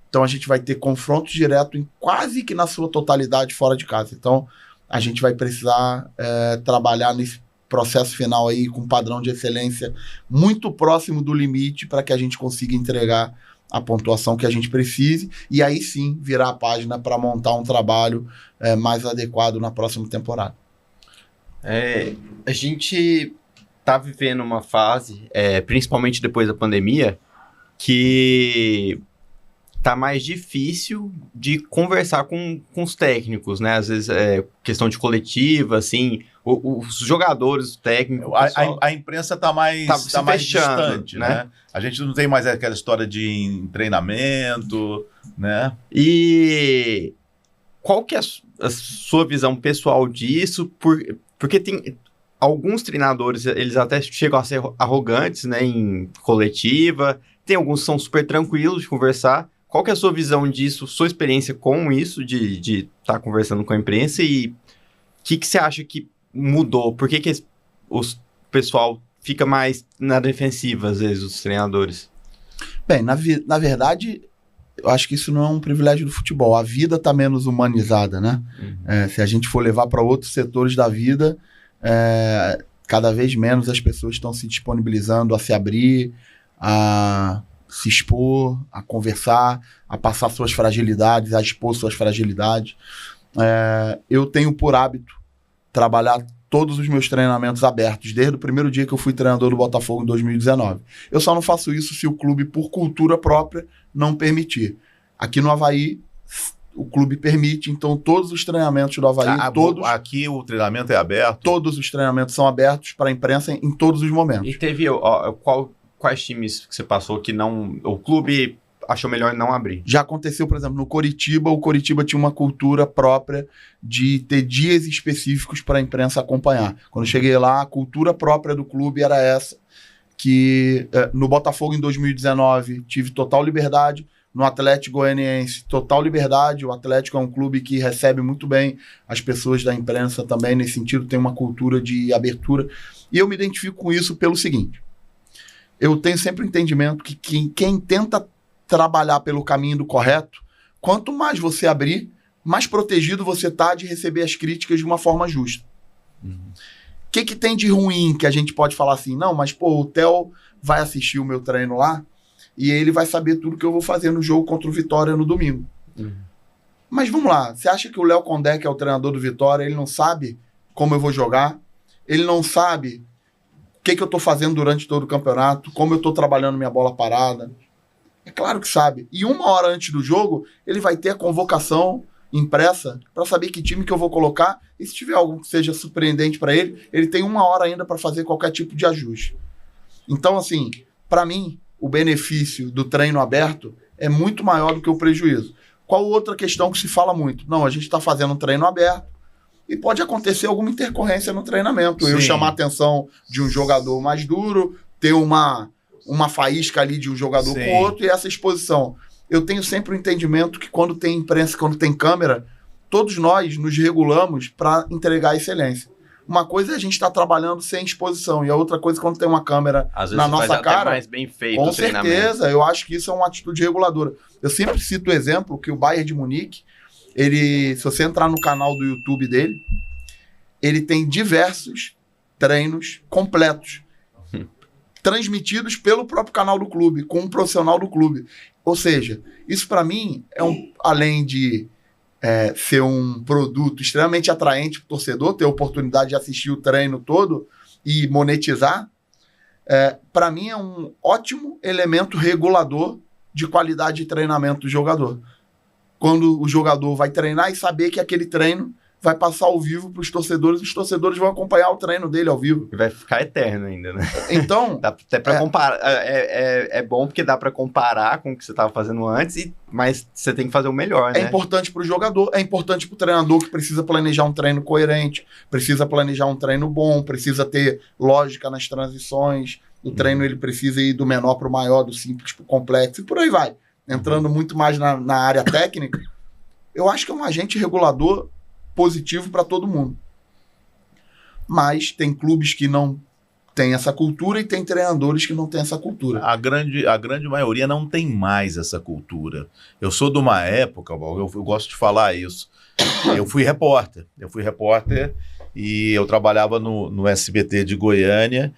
Então a gente vai ter confronto direto em quase que na sua totalidade fora de casa. Então a gente vai precisar trabalhar nesse processo final aí com um padrão de excelência muito próximo do limite para que a gente consiga entregar a pontuação que a gente precise e aí sim virar a página para montar um trabalho mais adequado na próxima temporada. A gente está vivendo uma fase, principalmente depois da pandemia, que tá mais difícil de conversar com os técnicos, né? Às vezes questão de coletiva, assim, os jogadores, os técnicos... A imprensa tá mais fechando, distante, né? A gente não tem mais aquela história de treinamento, né? E qual que é a sua visão pessoal disso? Porque tem... Alguns treinadores, eles até chegam a ser arrogantes, né, em coletiva. Tem alguns que são super tranquilos de conversar. Qual que é a sua visão disso, sua experiência com isso, de estar conversando com a imprensa e o que você acha que mudou? Por que o pessoal fica mais na defensiva, às vezes, os treinadores? Bem, na verdade, eu acho que isso não é um privilégio do futebol. A vida está menos humanizada, né? Uhum. Se a gente for levar para outros setores da vida, cada vez menos as pessoas estão se disponibilizando a se abrir, a se expor, a conversar, a passar suas fragilidades, a expor suas fragilidades. Eu tenho por hábito trabalhar todos os meus treinamentos abertos, desde o primeiro dia que eu fui treinador do Botafogo em 2019. Eu só não faço isso se o clube, por cultura própria, não permitir. Aqui no Avaí, o clube permite, então todos os treinamentos do Avaí... Aqui o treinamento é aberto? Todos os treinamentos são abertos para a imprensa em todos os momentos. E teve... Quais times que você passou que o clube achou melhor não abrir? Já aconteceu, por exemplo, no Coritiba. O Coritiba tinha uma cultura própria de ter dias específicos para a imprensa acompanhar. Quando eu cheguei lá, a cultura própria do clube era essa, que no Botafogo em 2019 tive total liberdade, no Atlético Goianiense total liberdade. O Atlético é um clube que recebe muito bem as pessoas da imprensa também, nesse sentido tem uma cultura de abertura. E eu me identifico com isso pelo seguinte: eu tenho sempre o entendimento que quem tenta trabalhar pelo caminho do correto, quanto mais você abrir, mais protegido você está de receber as críticas de uma forma justa. O que tem de ruim que a gente pode falar assim? Não, mas o Theo vai assistir o meu treino lá e ele vai saber tudo que eu vou fazer no jogo contra o Vitória no domingo. Mas vamos lá, você acha que o Léo Condé, que é o treinador do Vitória, ele não sabe como eu vou jogar? Ele não sabe o que eu estou fazendo durante todo o campeonato, como eu estou trabalhando minha bola parada? É claro que sabe. E uma hora antes do jogo, ele vai ter a convocação impressa para saber que time que eu vou colocar, e se tiver algo que seja surpreendente para ele, ele tem uma hora ainda para fazer qualquer tipo de ajuste. Então, assim, para mim, o benefício do treino aberto é muito maior do que o prejuízo. Qual outra questão que se fala muito? Não, a gente está fazendo um treino aberto, e pode acontecer alguma intercorrência no treinamento. Sim. Eu chamar a atenção de um jogador mais duro, ter uma faísca ali de um jogador com outro, e essa exposição. Eu tenho sempre o entendimento que quando tem imprensa, quando tem câmera, todos nós nos regulamos para entregar excelência. Uma coisa é a gente estar trabalhando sem exposição, e a outra coisa é quando tem uma câmera na nossa cara. Até mais bem feito com certeza, eu acho que isso é uma atitude reguladora. Eu sempre cito o exemplo que o Bayern de Munique, Se você entrar no canal do YouTube dele, ele tem diversos treinos completos, transmitidos pelo próprio canal do clube, com um profissional do clube. Ou seja, isso para mim além de ser um produto extremamente atraente para o torcedor, ter a oportunidade de assistir o treino todo e monetizar, para mim é um ótimo elemento regulador de qualidade de treinamento do jogador. Quando o jogador vai treinar e saber que aquele treino vai passar ao vivo para os torcedores vão acompanhar o treino dele ao vivo. E vai ficar eterno ainda, né? Então... dá até para comparar. É bom porque dá para comparar com o que você estava fazendo antes, mas você tem que fazer o melhor, né? É importante para o jogador, é importante para o treinador que precisa planejar um treino coerente, precisa planejar um treino bom, precisa ter lógica nas transições. O treino ele precisa ir do menor para o maior, do simples para o complexo, e por aí vai. Entrando muito mais na área técnica, eu acho que é um agente regulador positivo para todo mundo. Mas tem clubes que não têm essa cultura e tem treinadores que não têm essa cultura. A grande maioria não tem mais essa cultura. Eu sou de uma época, eu gosto de falar isso, eu fui repórter e eu trabalhava no SBT de Goiânia.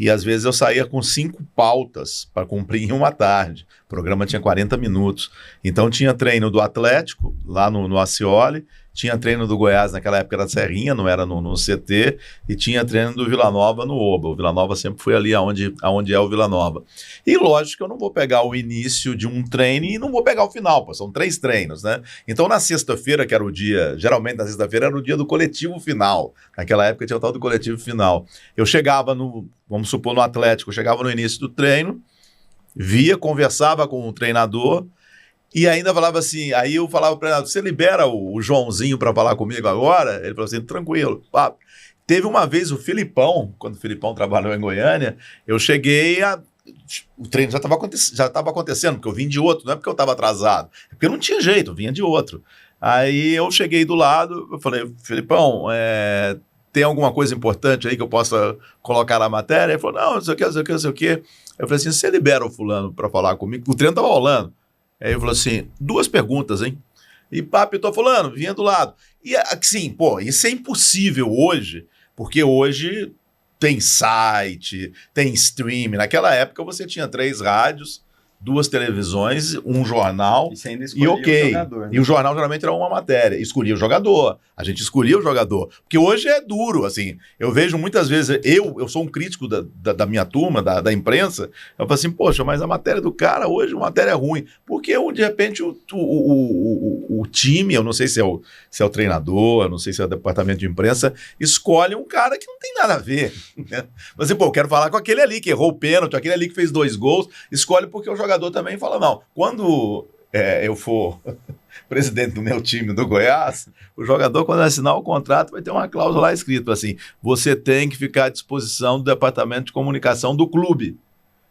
E às vezes eu saía com 5 pautas para cumprir em uma tarde. O programa tinha 40 minutos. Então tinha treino do Atlético, lá no Acioli, tinha treino do Goiás, naquela época era Serrinha, não era no CT, e tinha treino do Vila Nova no Oba. O Vila Nova sempre foi ali aonde é o Vila Nova. E lógico que eu não vou pegar o início de um treino e não vou pegar o final, pô, são 3 treinos, né? Então na sexta-feira, que era o dia, geralmente na sexta-feira era o dia do coletivo final. Naquela época tinha o tal do coletivo final. Eu chegava vamos supor, no Atlético, eu chegava no início do treino, conversava com o treinador, e ainda falava assim, aí eu falava para ele, você libera o Joãozinho para falar comigo agora? Ele falou assim, tranquilo. Teve uma vez o Filipão, quando o Filipão trabalhou em Goiânia, eu cheguei o treino já estava acontecendo, porque eu vim de outro, não é porque eu estava atrasado, é porque eu não tinha jeito, eu vinha de outro. Aí eu cheguei do lado, eu falei, Filipão, tem alguma coisa importante aí que eu possa colocar na matéria? Ele falou, não sei o que. Eu falei assim, você libera o fulano para falar comigo? O treino estava rolando. Aí ele falou assim, 2 perguntas, hein? E tô fulano, vinha do lado. E assim, isso é impossível hoje, porque hoje tem site, tem streaming. Naquela época você tinha 3 rádios, 2 televisões, um jornal e ok. O jogador, né? E o jornal geralmente era uma matéria. Escolhia o jogador. A gente escolhia o jogador. Porque hoje é duro, assim. Eu vejo muitas vezes... Eu sou um crítico da minha turma, da imprensa. Eu falo assim, poxa, mas a matéria do cara hoje, a matéria é ruim. Porque de repente o time, eu não sei se é o treinador, eu não sei se é o departamento de imprensa, escolhe um cara que não tem nada a ver. Né? Mas assim, eu quero falar com aquele ali que errou o pênalti, aquele ali que fez 2 gols. Escolhe porque o jogador também fala, não, quando eu for presidente do meu time do Goiás, o jogador, quando assinar o contrato, vai ter uma cláusula lá escrito assim, você tem que ficar à disposição do departamento de comunicação do clube,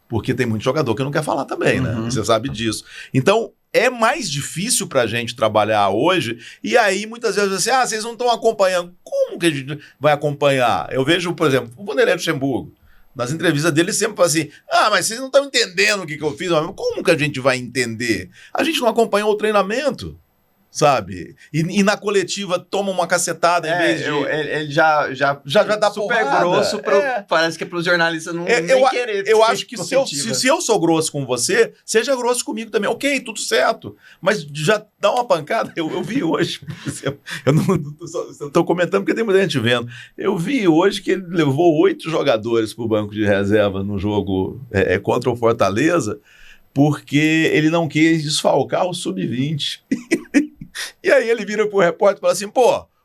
porque tem muito jogador que não quer falar também, né? Você sabe disso. Então, é mais difícil para a gente trabalhar hoje, e aí muitas vezes assim, vocês não estão acompanhando. Como que a gente vai acompanhar? Eu vejo, por exemplo, o Vanderlei Luxemburgo, nas entrevistas dele, sempre fala assim, mas vocês não estão entendendo o que eu fiz. Como que a gente vai entender? A gente não acompanhou o treinamento, sabe? E na coletiva toma uma cacetada em vez de... Ele já dá super porrada. Grosso, parece que é para os jornalistas não nem querer. Eu acho que se eu sou grosso com você, seja grosso comigo também. Ok, tudo certo. Mas já dá uma pancada. Eu vi hoje, eu não estou comentando porque tem muita gente vendo. Eu vi hoje que ele levou 8 jogadores para o banco de reserva no jogo contra o Fortaleza, porque ele não quis desfalcar o Sub-20. E aí ele vira pro repórter e fala assim,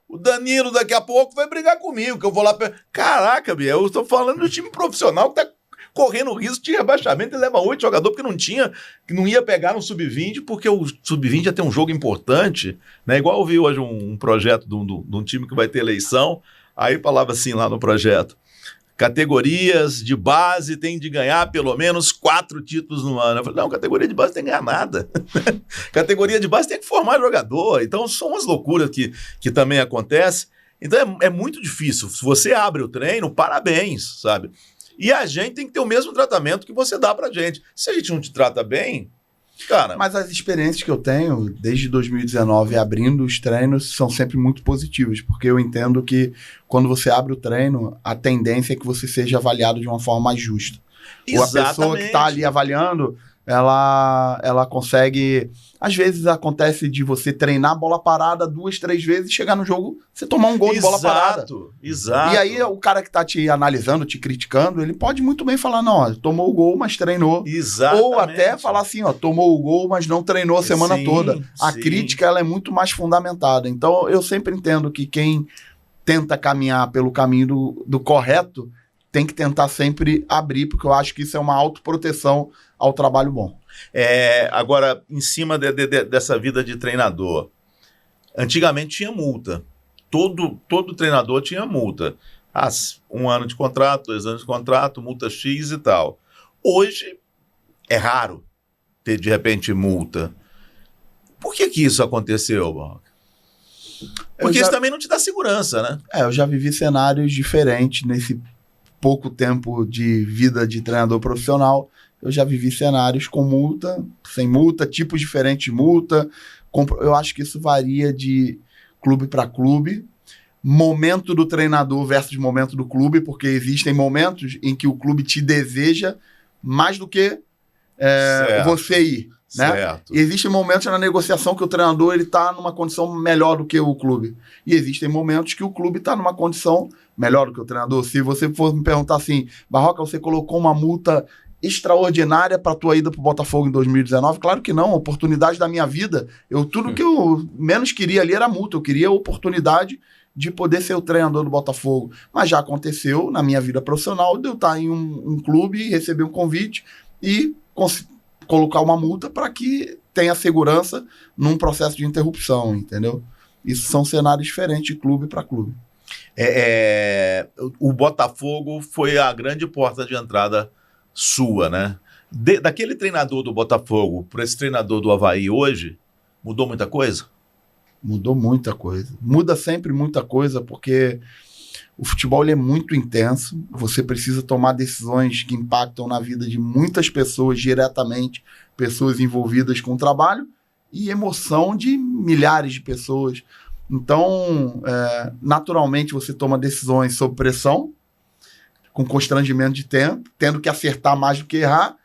o Danilo daqui a pouco vai brigar comigo, que eu vou lá... Caraca, Bia, eu estou falando do time profissional que tá correndo risco de rebaixamento, ele leva 8 jogadores porque não ia pegar no Sub-20, porque o Sub-20 ia ter um jogo importante, né? Igual eu vi hoje um projeto de um time que vai ter eleição, aí falava assim lá no projeto, categorias de base tem de ganhar pelo menos 4 títulos no ano. Eu falei, não, categoria de base tem que ganhar nada. Categoria de base tem que formar jogador. Então, são umas loucuras que também acontecem. Então, é muito difícil. Se você abre o treino, parabéns, sabe? E a gente tem que ter o mesmo tratamento que você dá pra gente. Se a gente não te trata bem, Cara, Mas as experiências que eu tenho, desde 2019, abrindo os treinos, são sempre muito positivas, porque eu entendo que quando você abre o treino, a tendência é que você seja avaliado de uma forma mais justa. Ou a pessoa que está ali avaliando, ela consegue... Às vezes acontece de você treinar bola parada 2, 3 vezes, chegar no jogo, você tomar um gol de bola parada. Exato. E aí o cara que está te analisando, te criticando, ele pode muito bem falar, não, ó, tomou o gol, mas treinou. Exatamente. Ou até falar assim, ó, tomou o gol, mas não treinou a semana toda. A crítica, ela é muito mais fundamentada. Então, eu sempre entendo que quem tenta caminhar pelo caminho do correto tem que tentar sempre abrir, porque eu acho que isso é uma autoproteção ao trabalho bom. Agora, em cima dessa vida de treinador, antigamente tinha multa. Todo treinador tinha multa. 1 ano de contrato, 2 anos de contrato, multa X e tal. Hoje é raro ter, de repente, multa. Por que isso aconteceu, Barroca? Porque isso também não te dá segurança, né? Eu já vivi cenários diferentes nesse pouco tempo de vida de treinador profissional. Eu já vivi cenários com multa, sem multa, tipos diferentes de multa. Eu acho que isso varia de clube para clube. Momento do treinador versus momento do clube, porque existem momentos em que o clube te deseja mais do que você ir. Né? Certo. E existem momentos na negociação que o treinador está numa condição melhor do que o clube. E existem momentos que o clube está numa condição melhor do que o treinador. Se você for me perguntar assim, Barroca, você colocou uma multa extraordinária para a tua ida para o Botafogo em 2019? Claro que não, oportunidade da minha vida. Tudo que eu menos queria ali era multa, eu queria a oportunidade de poder ser o treinador do Botafogo. Mas já aconteceu na minha vida profissional de eu estar em um clube, receber um convite e colocar uma multa para que tenha segurança num processo de interrupção, entendeu? Isso são cenários diferentes de clube para clube. O Botafogo foi a grande porta de entrada sua, né? Daquele treinador do Botafogo para esse treinador do Avaí hoje, mudou muita coisa? Mudou muita coisa. Muda sempre muita coisa, porque o futebol ele é muito intenso, você precisa tomar decisões que impactam na vida de muitas pessoas diretamente, pessoas envolvidas com o trabalho, e emoção de milhares de pessoas. Então, naturalmente, você toma decisões sob pressão, com constrangimento de tempo, tendo que acertar mais do que errar,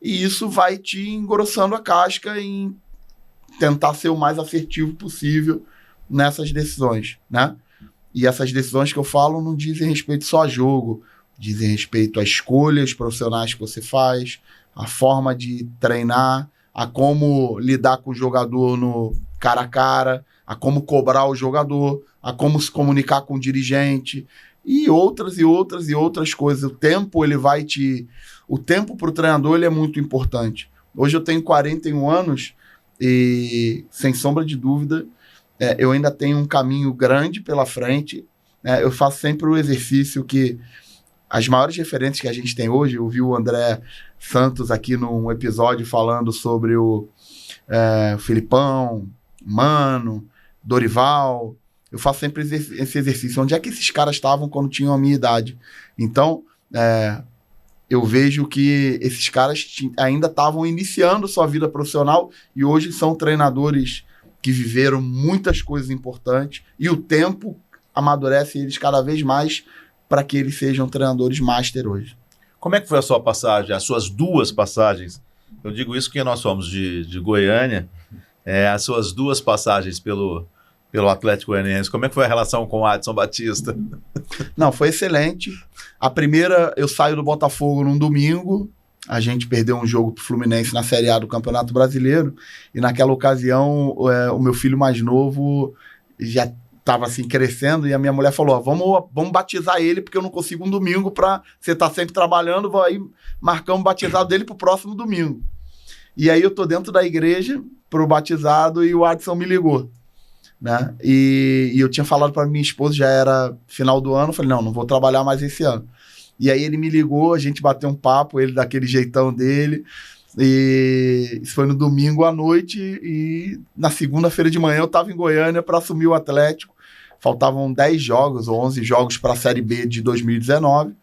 e isso vai te engrossando a casca em tentar ser o mais assertivo possível nessas decisões, né? E essas decisões que eu falo não dizem respeito só a jogo, dizem respeito a escolhas profissionais que você faz, a forma de treinar, a como lidar com o jogador no cara a cara, a como cobrar o jogador, a como se comunicar com o dirigente, e outras coisas. O tempo para o treinador ele é muito importante. Hoje eu tenho 41 anos e, sem sombra de dúvida, eu ainda tenho um caminho grande pela frente. Eu faço sempre o exercício que as maiores referências que a gente tem hoje, eu vi o André Santos aqui num episódio falando sobre o Filipão, Mano, Dorival. Eu faço sempre esse exercício. Onde é que esses caras estavam quando tinham a minha idade? Então, eu vejo que esses caras ainda estavam iniciando sua vida profissional e hoje são treinadores que viveram muitas coisas importantes e o tempo amadurece eles cada vez mais para que eles sejam treinadores master hoje. Como é que foi a sua passagem, as suas 2 passagens? Eu digo isso porque nós somos de Goiânia, as suas 2 passagens pelo Atlético Goianiense. Como é que foi a relação com o Adson Batista? Não, foi excelente. A primeira, eu saio do Botafogo num domingo, a gente perdeu um jogo pro Fluminense na Série A do Campeonato Brasileiro, e naquela ocasião o meu filho mais novo já estava assim crescendo, e a minha mulher falou, vamos batizar ele, porque eu não consigo um domingo para você estar sempre trabalhando, aí marcamos o batizado dele pro próximo domingo. E aí eu tô dentro da igreja pro batizado e o Adson me ligou, né? E eu tinha falado para minha esposa, já era final do ano, eu falei, não vou trabalhar mais esse ano. E aí ele me ligou, a gente bateu um papo, ele daquele jeitão dele, e isso foi no domingo à noite, e na segunda-feira de manhã eu estava em Goiânia para assumir o Atlético. Faltavam 10 jogos ou 11 jogos para a Série B de 2019.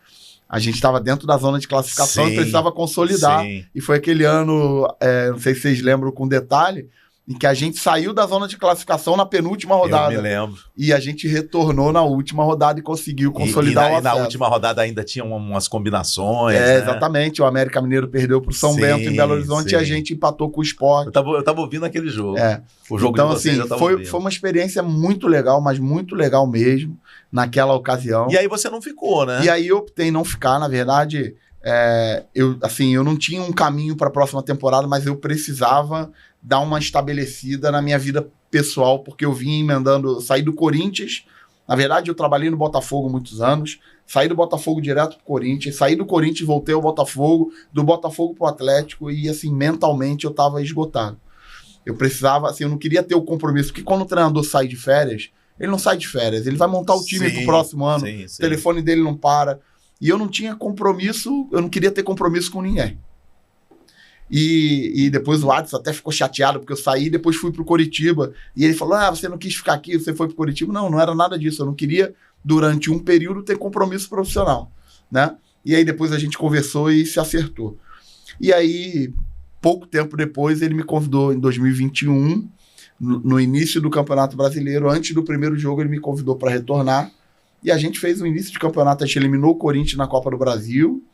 A gente estava dentro da zona de classificação e precisava consolidar. Sim. E foi aquele ano, não sei se vocês lembram com detalhe, em que a gente saiu da zona de classificação na penúltima rodada. Eu me lembro. E a gente retornou na última rodada e conseguiu consolidar o acesso. E na última rodada ainda tinha umas combinações, né? Exatamente. O América Mineiro perdeu para o São Bento em Belo Horizonte e a gente empatou com o Sport. Eu tava ouvindo aquele jogo. O jogo então, de vocês assim, eu tava foi ouvindo. uma experiência muito legal, mas muito legal mesmo, naquela ocasião. E aí você não ficou, né? E aí eu optei em não ficar, na verdade... eu não tinha um caminho para a próxima temporada, mas eu precisava dar uma estabelecida na minha vida pessoal, porque eu vim emendando, saí do Corinthians, na verdade eu trabalhei no Botafogo muitos anos, saí do Botafogo direto pro Corinthians, saí do Corinthians, voltei ao Botafogo, do Botafogo pro Atlético, e assim, mentalmente eu estava esgotado. Eu precisava, assim, eu não queria ter o compromisso, porque quando o treinador sai de férias, ele não sai de férias, ele vai montar o time pro próximo ano, o telefone dele não para. E eu não tinha compromisso, eu não queria ter compromisso com ninguém. E depois o Adson até ficou chateado, porque eu saí e depois fui pro Coritiba. E ele falou, você não quis ficar aqui, você foi pro Coritiba. Não era nada disso, eu não queria, durante um período, ter compromisso profissional, né? E aí depois a gente conversou e se acertou. E aí, pouco tempo depois, ele me convidou em 2021, no início do Campeonato Brasileiro, antes do primeiro jogo, ele me convidou para retornar. E a gente fez o início de campeonato, a gente eliminou o Corinthians na Copa do Brasil,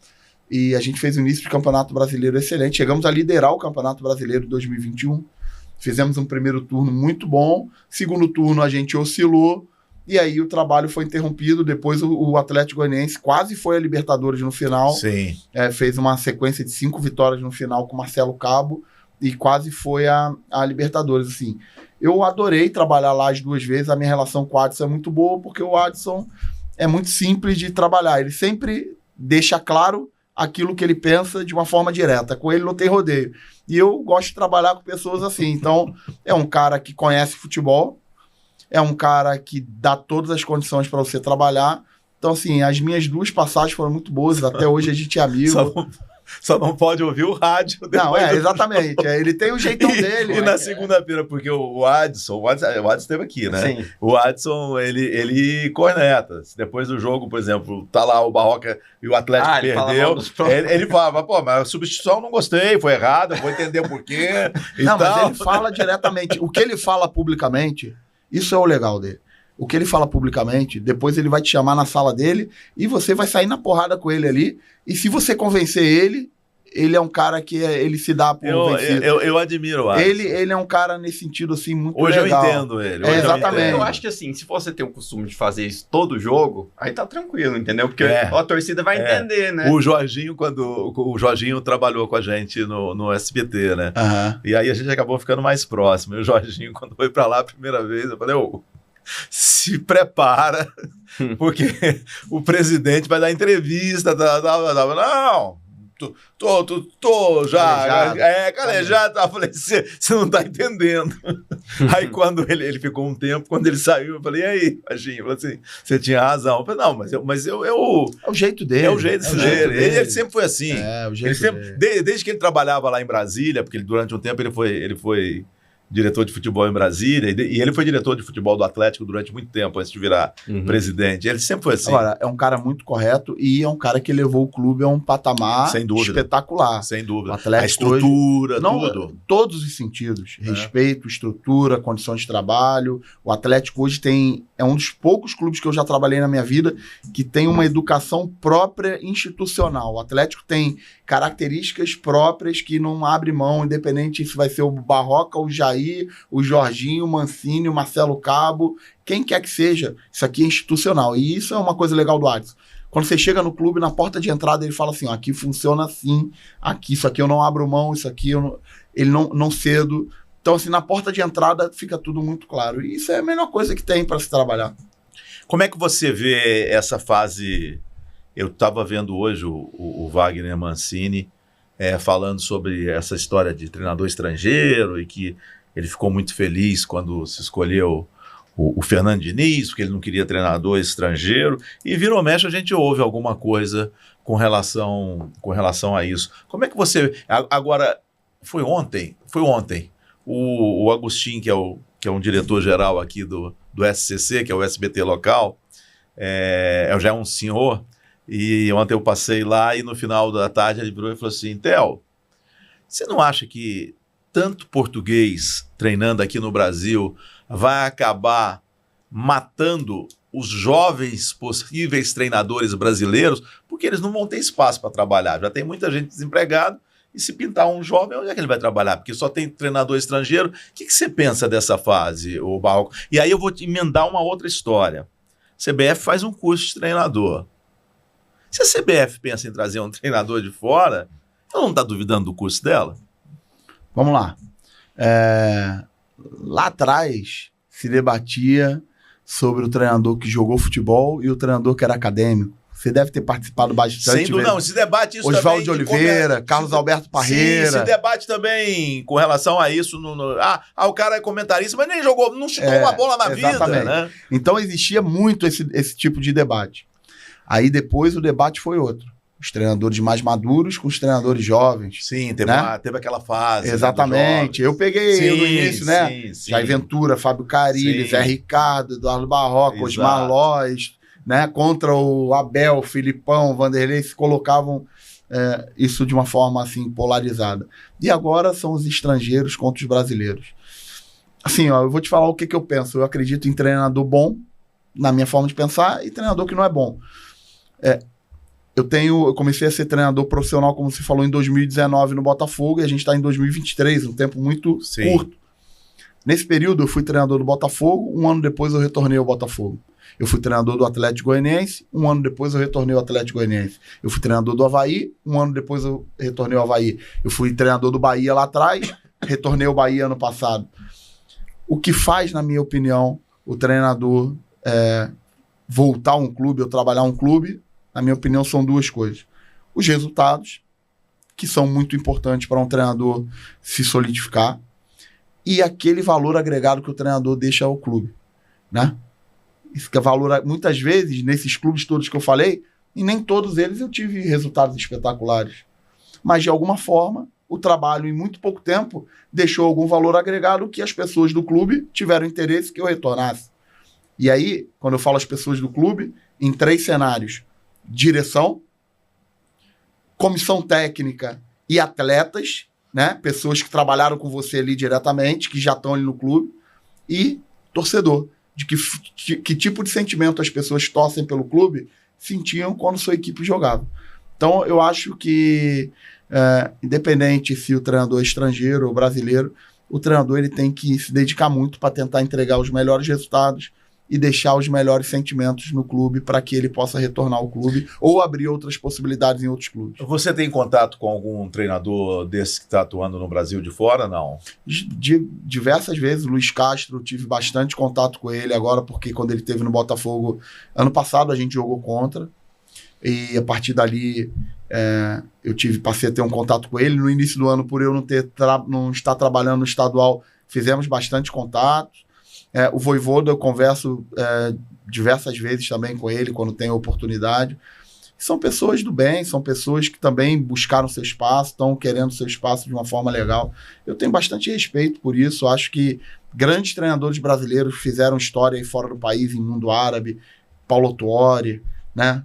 e a gente fez o início de campeonato brasileiro excelente. Chegamos a liderar o Campeonato Brasileiro de 2021, fizemos um primeiro turno muito bom, segundo turno a gente oscilou, e aí o trabalho foi interrompido. Depois o Atlético Goianiense quase foi a Libertadores no final. Sim. Fez uma sequência de 5 vitórias no final com Marcelo Cabo, e quase foi a Libertadores, assim. Eu adorei trabalhar lá as 2 vezes, a minha relação com o Adson é muito boa, porque o Adson é muito simples de trabalhar, ele sempre deixa claro aquilo que ele pensa de uma forma direta, com ele não tem rodeio. E eu gosto de trabalhar com pessoas assim, então é um cara que conhece futebol, é um cara que dá todas as condições para você trabalhar. Então, assim, as minhas 2 passagens foram muito boas, até hoje a gente é amigo. Só não pode ouvir o rádio. Não, exatamente. Ele tem o jeitão dele. E na segunda-feira, porque o Adson esteve aqui, né? Sim. O Adson, ele corneta. Depois do jogo, por exemplo, tá lá o Barroca e o Atlético perdeu. Ele fala, mas a substituição não gostei, foi errada, vou entender por quê. Não, mas ele fala diretamente. O que ele fala publicamente, isso é o legal dele. O que ele fala publicamente, depois ele vai te chamar na sala dele e você vai sair na porrada com ele ali. E se você convencer ele, ele é um cara que ele se dá por vencido. Eu admiro o Adson. Ele é um cara nesse sentido, assim, muito hoje legal. Hoje eu entendo ele. Exatamente. Eu acho que, assim, se você tem o costume de fazer isso todo jogo, aí tá tranquilo, entendeu? Porque a torcida vai entender, né? O Jorginho, o Jorginho trabalhou com a gente no SBT, né? Uhum. E aí a gente acabou ficando mais próximo. E o Jorginho, quando foi pra lá a primeira vez, eu falei, se prepara, porque o presidente vai dar entrevista. Não, tô já calejado. Eu falei, você não tá entendendo. Aí quando ele ficou um tempo, quando ele saiu, eu falei, e aí, Jorginho? Falei assim, você tinha razão. Eu falei, não, mas eu é o jeito dele. É o jeito dele. Ele sempre foi assim. É o jeito dele. Desde que ele trabalhava lá em Brasília, porque durante um tempo ele foi diretor de futebol em Brasília, e ele foi diretor de futebol do Atlético durante muito tempo, antes de virar presidente. Ele sempre foi assim. Agora, é um cara muito correto e é um cara que levou o clube a um patamar espetacular. Sem dúvida. O Atlético a estrutura, hoje, tudo. Todos os sentidos. Respeito, estrutura, condições de trabalho. O Atlético hoje é um dos poucos clubes que eu já trabalhei na minha vida que tem uma educação própria institucional. O Atlético tem características próprias que não abre mão, independente se vai ser o Barroca, o Jair, o Jorginho, o Mancini, o Marcelo Cabo, quem quer que seja. Isso aqui é institucional. E isso é uma coisa legal do Adson. Quando você chega no clube, na porta de entrada, ele fala assim, aqui funciona assim, isso aqui eu não abro mão, isso aqui ele não cedo. Então, assim, na porta de entrada fica tudo muito claro. E isso é a melhor coisa que tem para se trabalhar. Como é que você vê essa fase? Eu estava vendo hoje o Wagner Mancini falando sobre essa história de treinador estrangeiro e que ele ficou muito feliz quando se escolheu o Fernando Diniz, porque ele não queria treinador estrangeiro, e vira ou mexe a gente ouve alguma coisa com relação a isso. Como é que você... Agora, foi ontem, o Agostinho, que é um diretor-geral aqui do SCC, que é o SBT local, já é um senhor, E ontem eu passei lá e no final da tarde ele virou e falou assim, Theo, você não acha que tanto português treinando aqui no Brasil vai acabar matando os jovens possíveis treinadores brasileiros, porque eles não vão ter espaço para trabalhar. Já tem muita gente desempregada e se pintar um jovem, onde é que ele vai trabalhar? Porque só tem treinador estrangeiro. O que você pensa dessa fase, o Barroco? E aí eu vou te emendar uma outra história. A CBF faz um curso de treinador. Se a CBF pensa em trazer um treinador de fora, ela não está duvidando do curso dela? Vamos lá. Lá atrás se debatia sobre o treinador que jogou futebol e o treinador que era acadêmico. Você deve ter participado bastante. Sem dúvida, não, se debate isso Oswaldo também. de Oliveira, Carlos Alberto Parreira. Sim, se debate também com relação a isso. O cara é comentarista, mas nem jogou, não chutou uma bola na exatamente. vida. Né? Então existia muito esse tipo de debate. Aí depois o debate foi outro. Os treinadores mais maduros com os treinadores jovens. Sim, teve, né? Teve aquela fase. Exatamente. Né, eu peguei no início, né? Sim. Jair Ventura, Fábio Carilli, Zé Ricardo, Eduardo Barroco, Osmar Loz, né? Contra o Abel, Filipão, Vanderlei, se colocavam isso de uma forma assim polarizada. E agora são os estrangeiros contra os brasileiros. Assim, ó, eu vou te falar o que eu penso. Eu acredito em treinador bom, na minha forma de pensar, e treinador que não é bom. Eu comecei a ser treinador profissional, como você falou, em 2019 no Botafogo, e a gente está em 2023, um tempo muito curto. Nesse período, eu fui treinador do Botafogo, um ano depois eu retornei ao Botafogo. Eu fui treinador do Atlético Goianiense, um ano depois eu retornei ao Atlético Goianiense. Eu fui treinador do Avaí, um ano depois eu retornei ao Avaí. Eu fui treinador do Bahia lá atrás, retornei ao Bahia ano passado. O que faz, na minha opinião, o treinador voltar a um clube ou trabalhar um clube, na minha opinião, são duas coisas. Os resultados, que são muito importantes para um treinador se solidificar, e aquele valor agregado que o treinador deixa ao clube, né? Isso que é valor, muitas vezes, nesses clubes todos que eu falei, e nem todos eles eu tive resultados espetaculares. Mas, de alguma forma, o trabalho, em muito pouco tempo, deixou algum valor agregado que as pessoas do clube tiveram interesse que eu retornasse. E aí, quando eu falo as pessoas do clube, em 3 cenários: direção, comissão técnica e atletas, né? Pessoas que trabalharam com você ali diretamente, que já estão ali no clube, e torcedor, de que tipo de sentimento as pessoas que torcem pelo clube sentiam quando sua equipe jogava. Então, eu acho que, independente se o treinador é estrangeiro ou brasileiro, o treinador ele tem que se dedicar muito para tentar entregar os melhores resultados e deixar os melhores sentimentos no clube para que ele possa retornar ao clube ou abrir outras possibilidades em outros clubes. Você tem contato com algum treinador desse que está atuando no Brasil de fora, não? Diversas vezes. Luiz Castro, tive bastante contato com ele agora, porque quando ele esteve no Botafogo, ano passado a gente jogou contra, e a partir dali passei a ter um contato com ele. No início do ano, por eu não estar trabalhando no estadual, fizemos bastante contato. O Vojvoda eu converso diversas vezes também com ele, quando tem oportunidade. São pessoas do bem, são pessoas que também buscaram seu espaço, estão querendo seu espaço de uma forma legal. Eu tenho bastante respeito por isso. Acho que grandes treinadores brasileiros fizeram história aí fora do país, em mundo árabe. Paulo Tuori, né?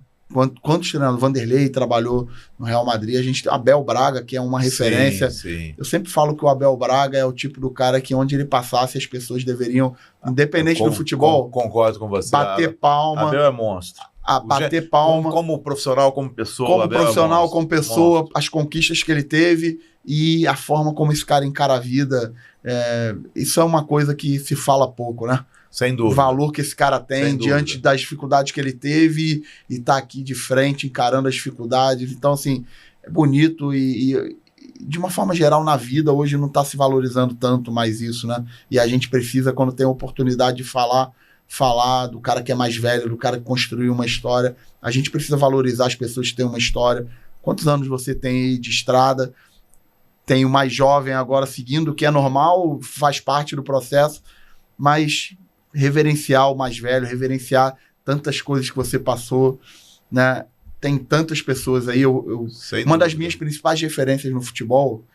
Quantos treinadores? Vanderlei trabalhou no Real Madrid. Abel Braga, que é uma referência. Sim. Eu sempre falo que o Abel Braga é o tipo do cara que onde ele passasse as pessoas deveriam, independente do futebol, concordo com você. Bater palma. Abel é monstro. Bater palma. Como profissional, como pessoa. Como Abel profissional, monstro, como pessoa, monstro. As conquistas que ele teve e a forma como esse cara encara a vida. Isso é uma coisa que se fala pouco, né? Sem dúvida. O valor que esse cara tem diante das dificuldades que ele teve e tá aqui de frente, encarando as dificuldades. Então, assim, é bonito e de uma forma geral, na vida, hoje não está se valorizando tanto mais isso, né? E a gente precisa, quando tem a oportunidade de falar do cara que é mais velho, do cara que construiu uma história. A gente precisa valorizar as pessoas que têm uma história. Quantos anos você tem aí de estrada? Tem o mais jovem agora seguindo, que é normal, faz parte do processo, mas reverenciar o mais velho, reverenciar tantas coisas que você passou, né? Tem tantas pessoas aí. Uma das minhas principais referências no futebol,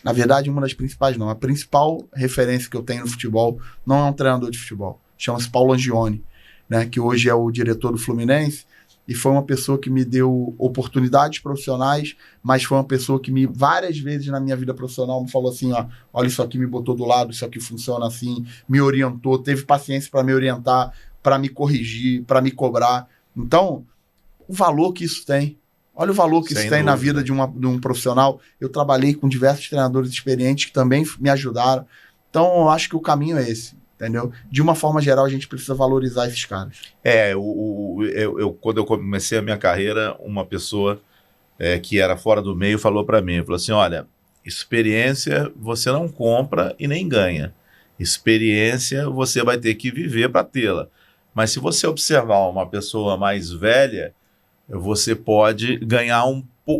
na verdade, uma das principais não, a principal referência que eu tenho no futebol não é um treinador de futebol, chama-se Paulo Angione. né, que hoje é o diretor do Fluminense, e foi uma pessoa que me deu oportunidades profissionais, mas foi uma pessoa que várias vezes na minha vida profissional me falou assim, ó, olha, isso aqui me botou do lado, isso aqui funciona assim, me orientou, teve paciência para me orientar, para me corrigir, para me cobrar. Então, o valor que isso tem, olha o valor que isso tem na vida de um profissional. Eu trabalhei com diversos treinadores experientes que também me ajudaram. Então, eu acho que o caminho é esse. Entendeu? De uma forma geral, a gente precisa valorizar esses caras. Quando eu comecei a minha carreira, uma pessoa que era fora do meio falou para mim, falou assim, olha, experiência você não compra e nem ganha. Experiência você vai ter que viver para tê-la. Mas se você observar uma pessoa mais velha, você pode ganhar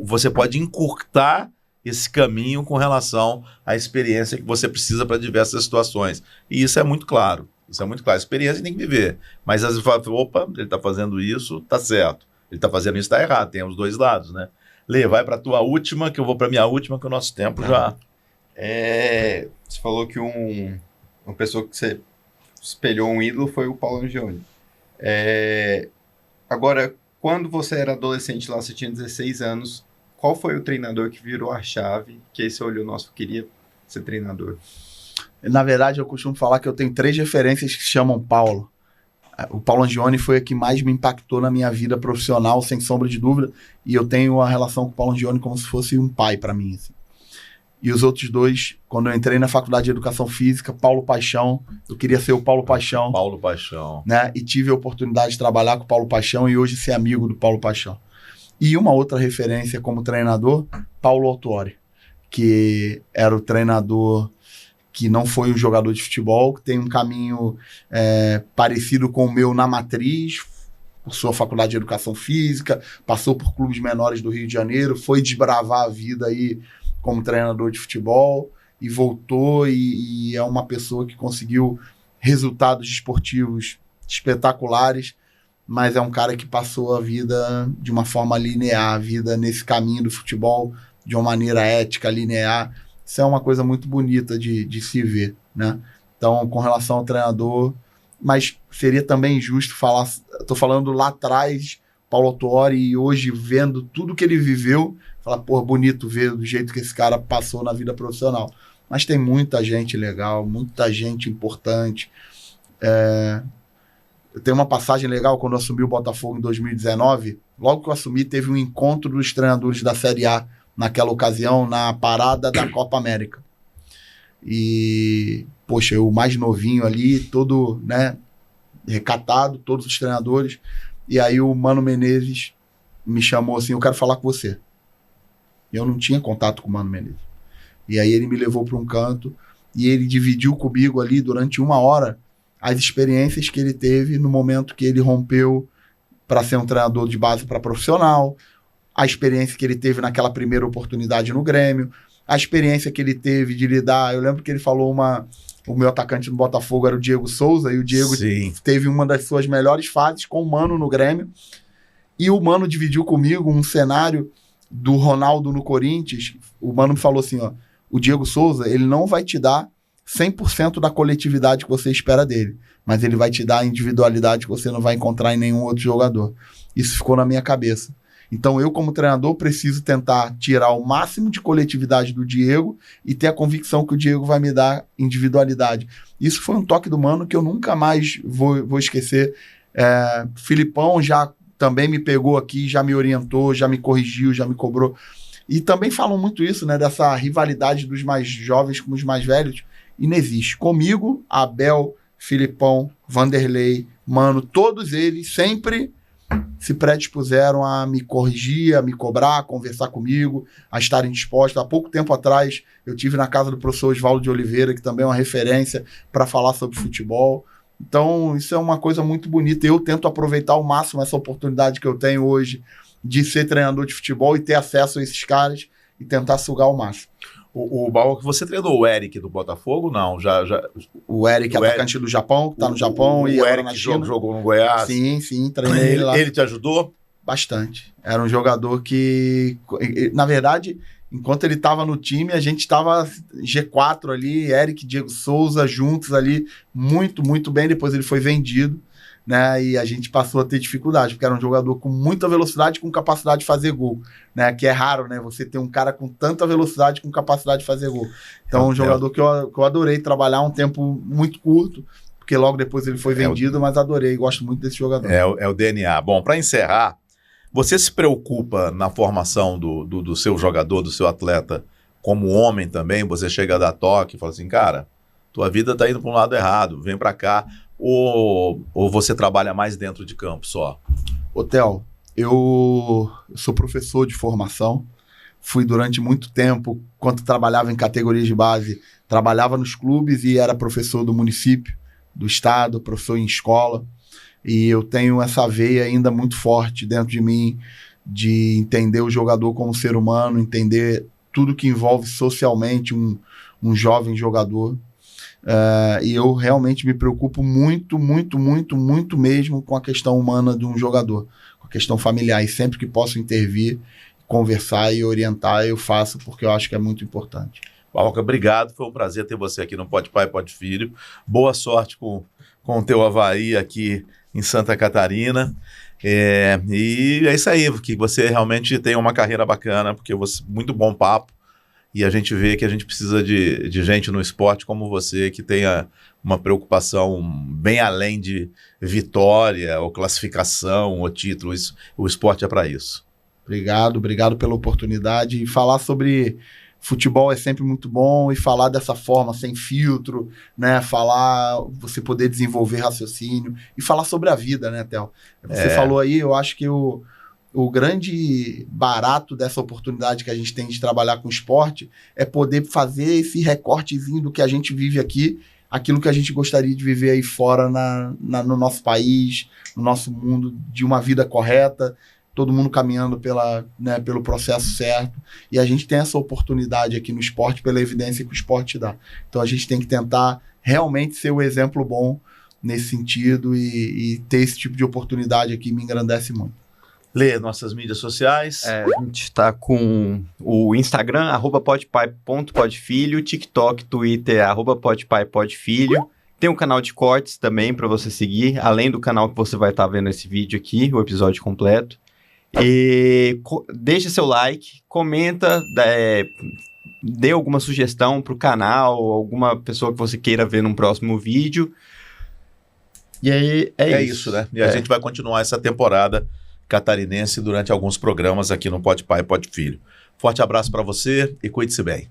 você pode encurtar esse caminho com relação à experiência que você precisa para diversas situações. E isso é muito claro. Isso é muito claro. A experiência tem que viver. Mas às vezes fala, opa, ele está fazendo isso, tá certo. Ele está fazendo isso, está errado. Tem os dois lados, né? Lê, vai para a tua última, que eu vou para a minha última, que o nosso tempo já... Você falou que uma pessoa que você espelhou um ídolo foi o Paulo Angione. Agora, quando você era adolescente lá, você tinha 16 anos, qual foi o treinador que virou a chave, que aí você olhou, nossa, eu queria ser treinador? Na verdade, eu costumo falar que eu tenho 3 referências que se chamam Paulo. O Paulo Angione foi a que mais me impactou na minha vida profissional, sem sombra de dúvida, e eu tenho uma relação com o Paulo Angione como se fosse um pai para mim. Assim. E os outros 2, quando eu entrei na Faculdade de Educação Física, Paulo Paixão, eu queria ser o Paulo Paixão. Paulo Paixão. Né? E tive a oportunidade de trabalhar com o Paulo Paixão e hoje ser amigo do Paulo Paixão. E uma outra referência como treinador, Paulo Autuori, que era o treinador que não foi um jogador de futebol, que tem um caminho parecido com o meu na matriz, por sua faculdade de educação física, passou por clubes menores do Rio de Janeiro, foi desbravar a vida aí como treinador de futebol e voltou e é uma pessoa que conseguiu resultados esportivos espetaculares, mas é um cara que passou a vida de uma forma linear, a vida nesse caminho do futebol de uma maneira ética, linear. Isso é uma coisa muito bonita de se ver, né? Então, com relação ao treinador, mas seria também injusto falar, estou falando lá atrás, Paulo Autuori, e hoje vendo tudo que ele viveu, falar, pô, bonito ver do jeito que esse cara passou na vida profissional. Mas tem muita gente legal, muita gente importante. Eu tenho uma passagem legal quando eu assumi o Botafogo em 2019. Logo que eu assumi, teve um encontro dos treinadores da Série A naquela ocasião, na parada da Copa América. E, poxa, eu mais novinho ali, todo, né, recatado, todos os treinadores. E aí o Mano Menezes me chamou assim, eu quero falar com você. Eu não tinha contato com o Mano Menezes. E aí ele me levou para um canto e ele dividiu comigo ali durante 1 hora as experiências que ele teve no momento que ele rompeu para ser um treinador de base para profissional, a experiência que ele teve naquela primeira oportunidade no Grêmio, a experiência que ele teve de lidar. Eu lembro que ele falou o meu atacante no Botafogo era o Diego Souza, e o Diego teve uma das suas melhores fases com o Mano no Grêmio, e o Mano dividiu comigo um cenário do Ronaldo no Corinthians. O Mano me falou assim, ó, o Diego Souza, ele não vai te dar 100% da coletividade que você espera dele, mas ele vai te dar a individualidade que você não vai encontrar em nenhum outro jogador. Isso ficou na minha cabeça. Então eu, como treinador, preciso tentar tirar o máximo de coletividade do Diego e ter a convicção que o Diego vai me dar individualidade. Isso foi um toque do Mano que eu nunca mais vou esquecer. Filipão já também me pegou aqui, já me orientou, já me corrigiu, já me cobrou. E também falam muito isso, né, dessa rivalidade dos mais jovens com os mais velhos. E não existe. Comigo, Abel, Filipão, Vanderlei, Mano, todos eles sempre se predispuseram a me corrigir, a me cobrar, a conversar comigo, a estarem dispostos. Há pouco tempo atrás, eu tive na casa do professor Oswaldo de Oliveira, que também é uma referência para falar sobre futebol. Então, isso é uma coisa muito bonita. Eu tento aproveitar ao máximo essa oportunidade que eu tenho hoje de ser treinador de futebol e ter acesso a esses caras e tentar sugar ao máximo. O Baú, que você treinou o Eric do Botafogo? Não, já... O Eric, atacante do Japão, que tá no Japão e agora na China. Jogou no Goiás. Sim, treinei ele lá. Ele te ajudou? Bastante. Era um jogador que, na verdade, enquanto ele estava no time, a gente estava G4 ali, Eric, Diego Souza, juntos ali, muito, muito bem. Depois ele foi vendido, né? E a gente passou a ter dificuldade, porque era um jogador com muita velocidade, com capacidade de fazer gol, né? Que é raro, né? Você ter um cara com tanta velocidade, com capacidade de fazer gol. Então, é um jogador que eu adorei trabalhar um tempo muito curto, porque logo depois ele foi vendido, mas adorei, gosto muito desse jogador. É o DNA. Bom, para encerrar, você se preocupa na formação do seu jogador, do seu atleta, como homem também? Você chega a dar toque e fala assim, cara, tua vida tá indo para um lado errado, vem para cá. Ou você trabalha mais dentro de campo só? Ô, Theo, eu sou professor de formação, fui durante muito tempo, quando trabalhava em categorias de base, trabalhava nos clubes e era professor do município, do estado, professor em escola, e eu tenho essa veia ainda muito forte dentro de mim, de entender o jogador como ser humano, entender tudo que envolve socialmente um jovem jogador. E eu realmente me preocupo muito, muito, muito, muito mesmo com a questão humana de um jogador, com a questão familiar, e sempre que posso intervir, conversar e orientar, eu faço, porque eu acho que é muito importante. Barroca, obrigado, foi um prazer ter você aqui no Pode Pai, Pode Filho. Boa sorte com o teu Avaí aqui em Santa Catarina. E é isso aí, que você realmente tenha uma carreira bacana, porque você, muito bom papo. E a gente vê que a gente precisa de gente no esporte como você, que tenha uma preocupação bem além de vitória, ou classificação, ou título. O esporte é para isso. Obrigado pela oportunidade. E falar sobre futebol é sempre muito bom, e falar dessa forma, sem filtro, né? Você poder desenvolver raciocínio e falar sobre a vida, né, Theo? Você falou aí, eu acho que o grande barato dessa oportunidade que a gente tem de trabalhar com esporte é poder fazer esse recortezinho do que a gente vive aqui, aquilo que a gente gostaria de viver aí fora no nosso país, no nosso mundo, de uma vida correta, todo mundo caminhando pelo processo certo. E a gente tem essa oportunidade aqui no esporte pela evidência que o esporte dá. Então a gente tem que tentar realmente ser o exemplo bom nesse sentido, e ter esse tipo de oportunidade aqui me engrandece muito. Lê nossas mídias sociais. A gente está com o Instagram, @podpai.podfilho, TikTok, Twitter, @podpai.podfilho. Tem um canal de cortes também para você seguir, além do canal que você vai estar vendo esse vídeo aqui, o episódio completo. E deixa seu like, comenta, dê alguma sugestão para o canal, alguma pessoa que você queira ver num próximo vídeo. E aí é isso, né? E a gente vai continuar essa temporada catarinense durante alguns programas aqui no Pode Pai, Pode Filho. Forte abraço para você e cuide-se bem.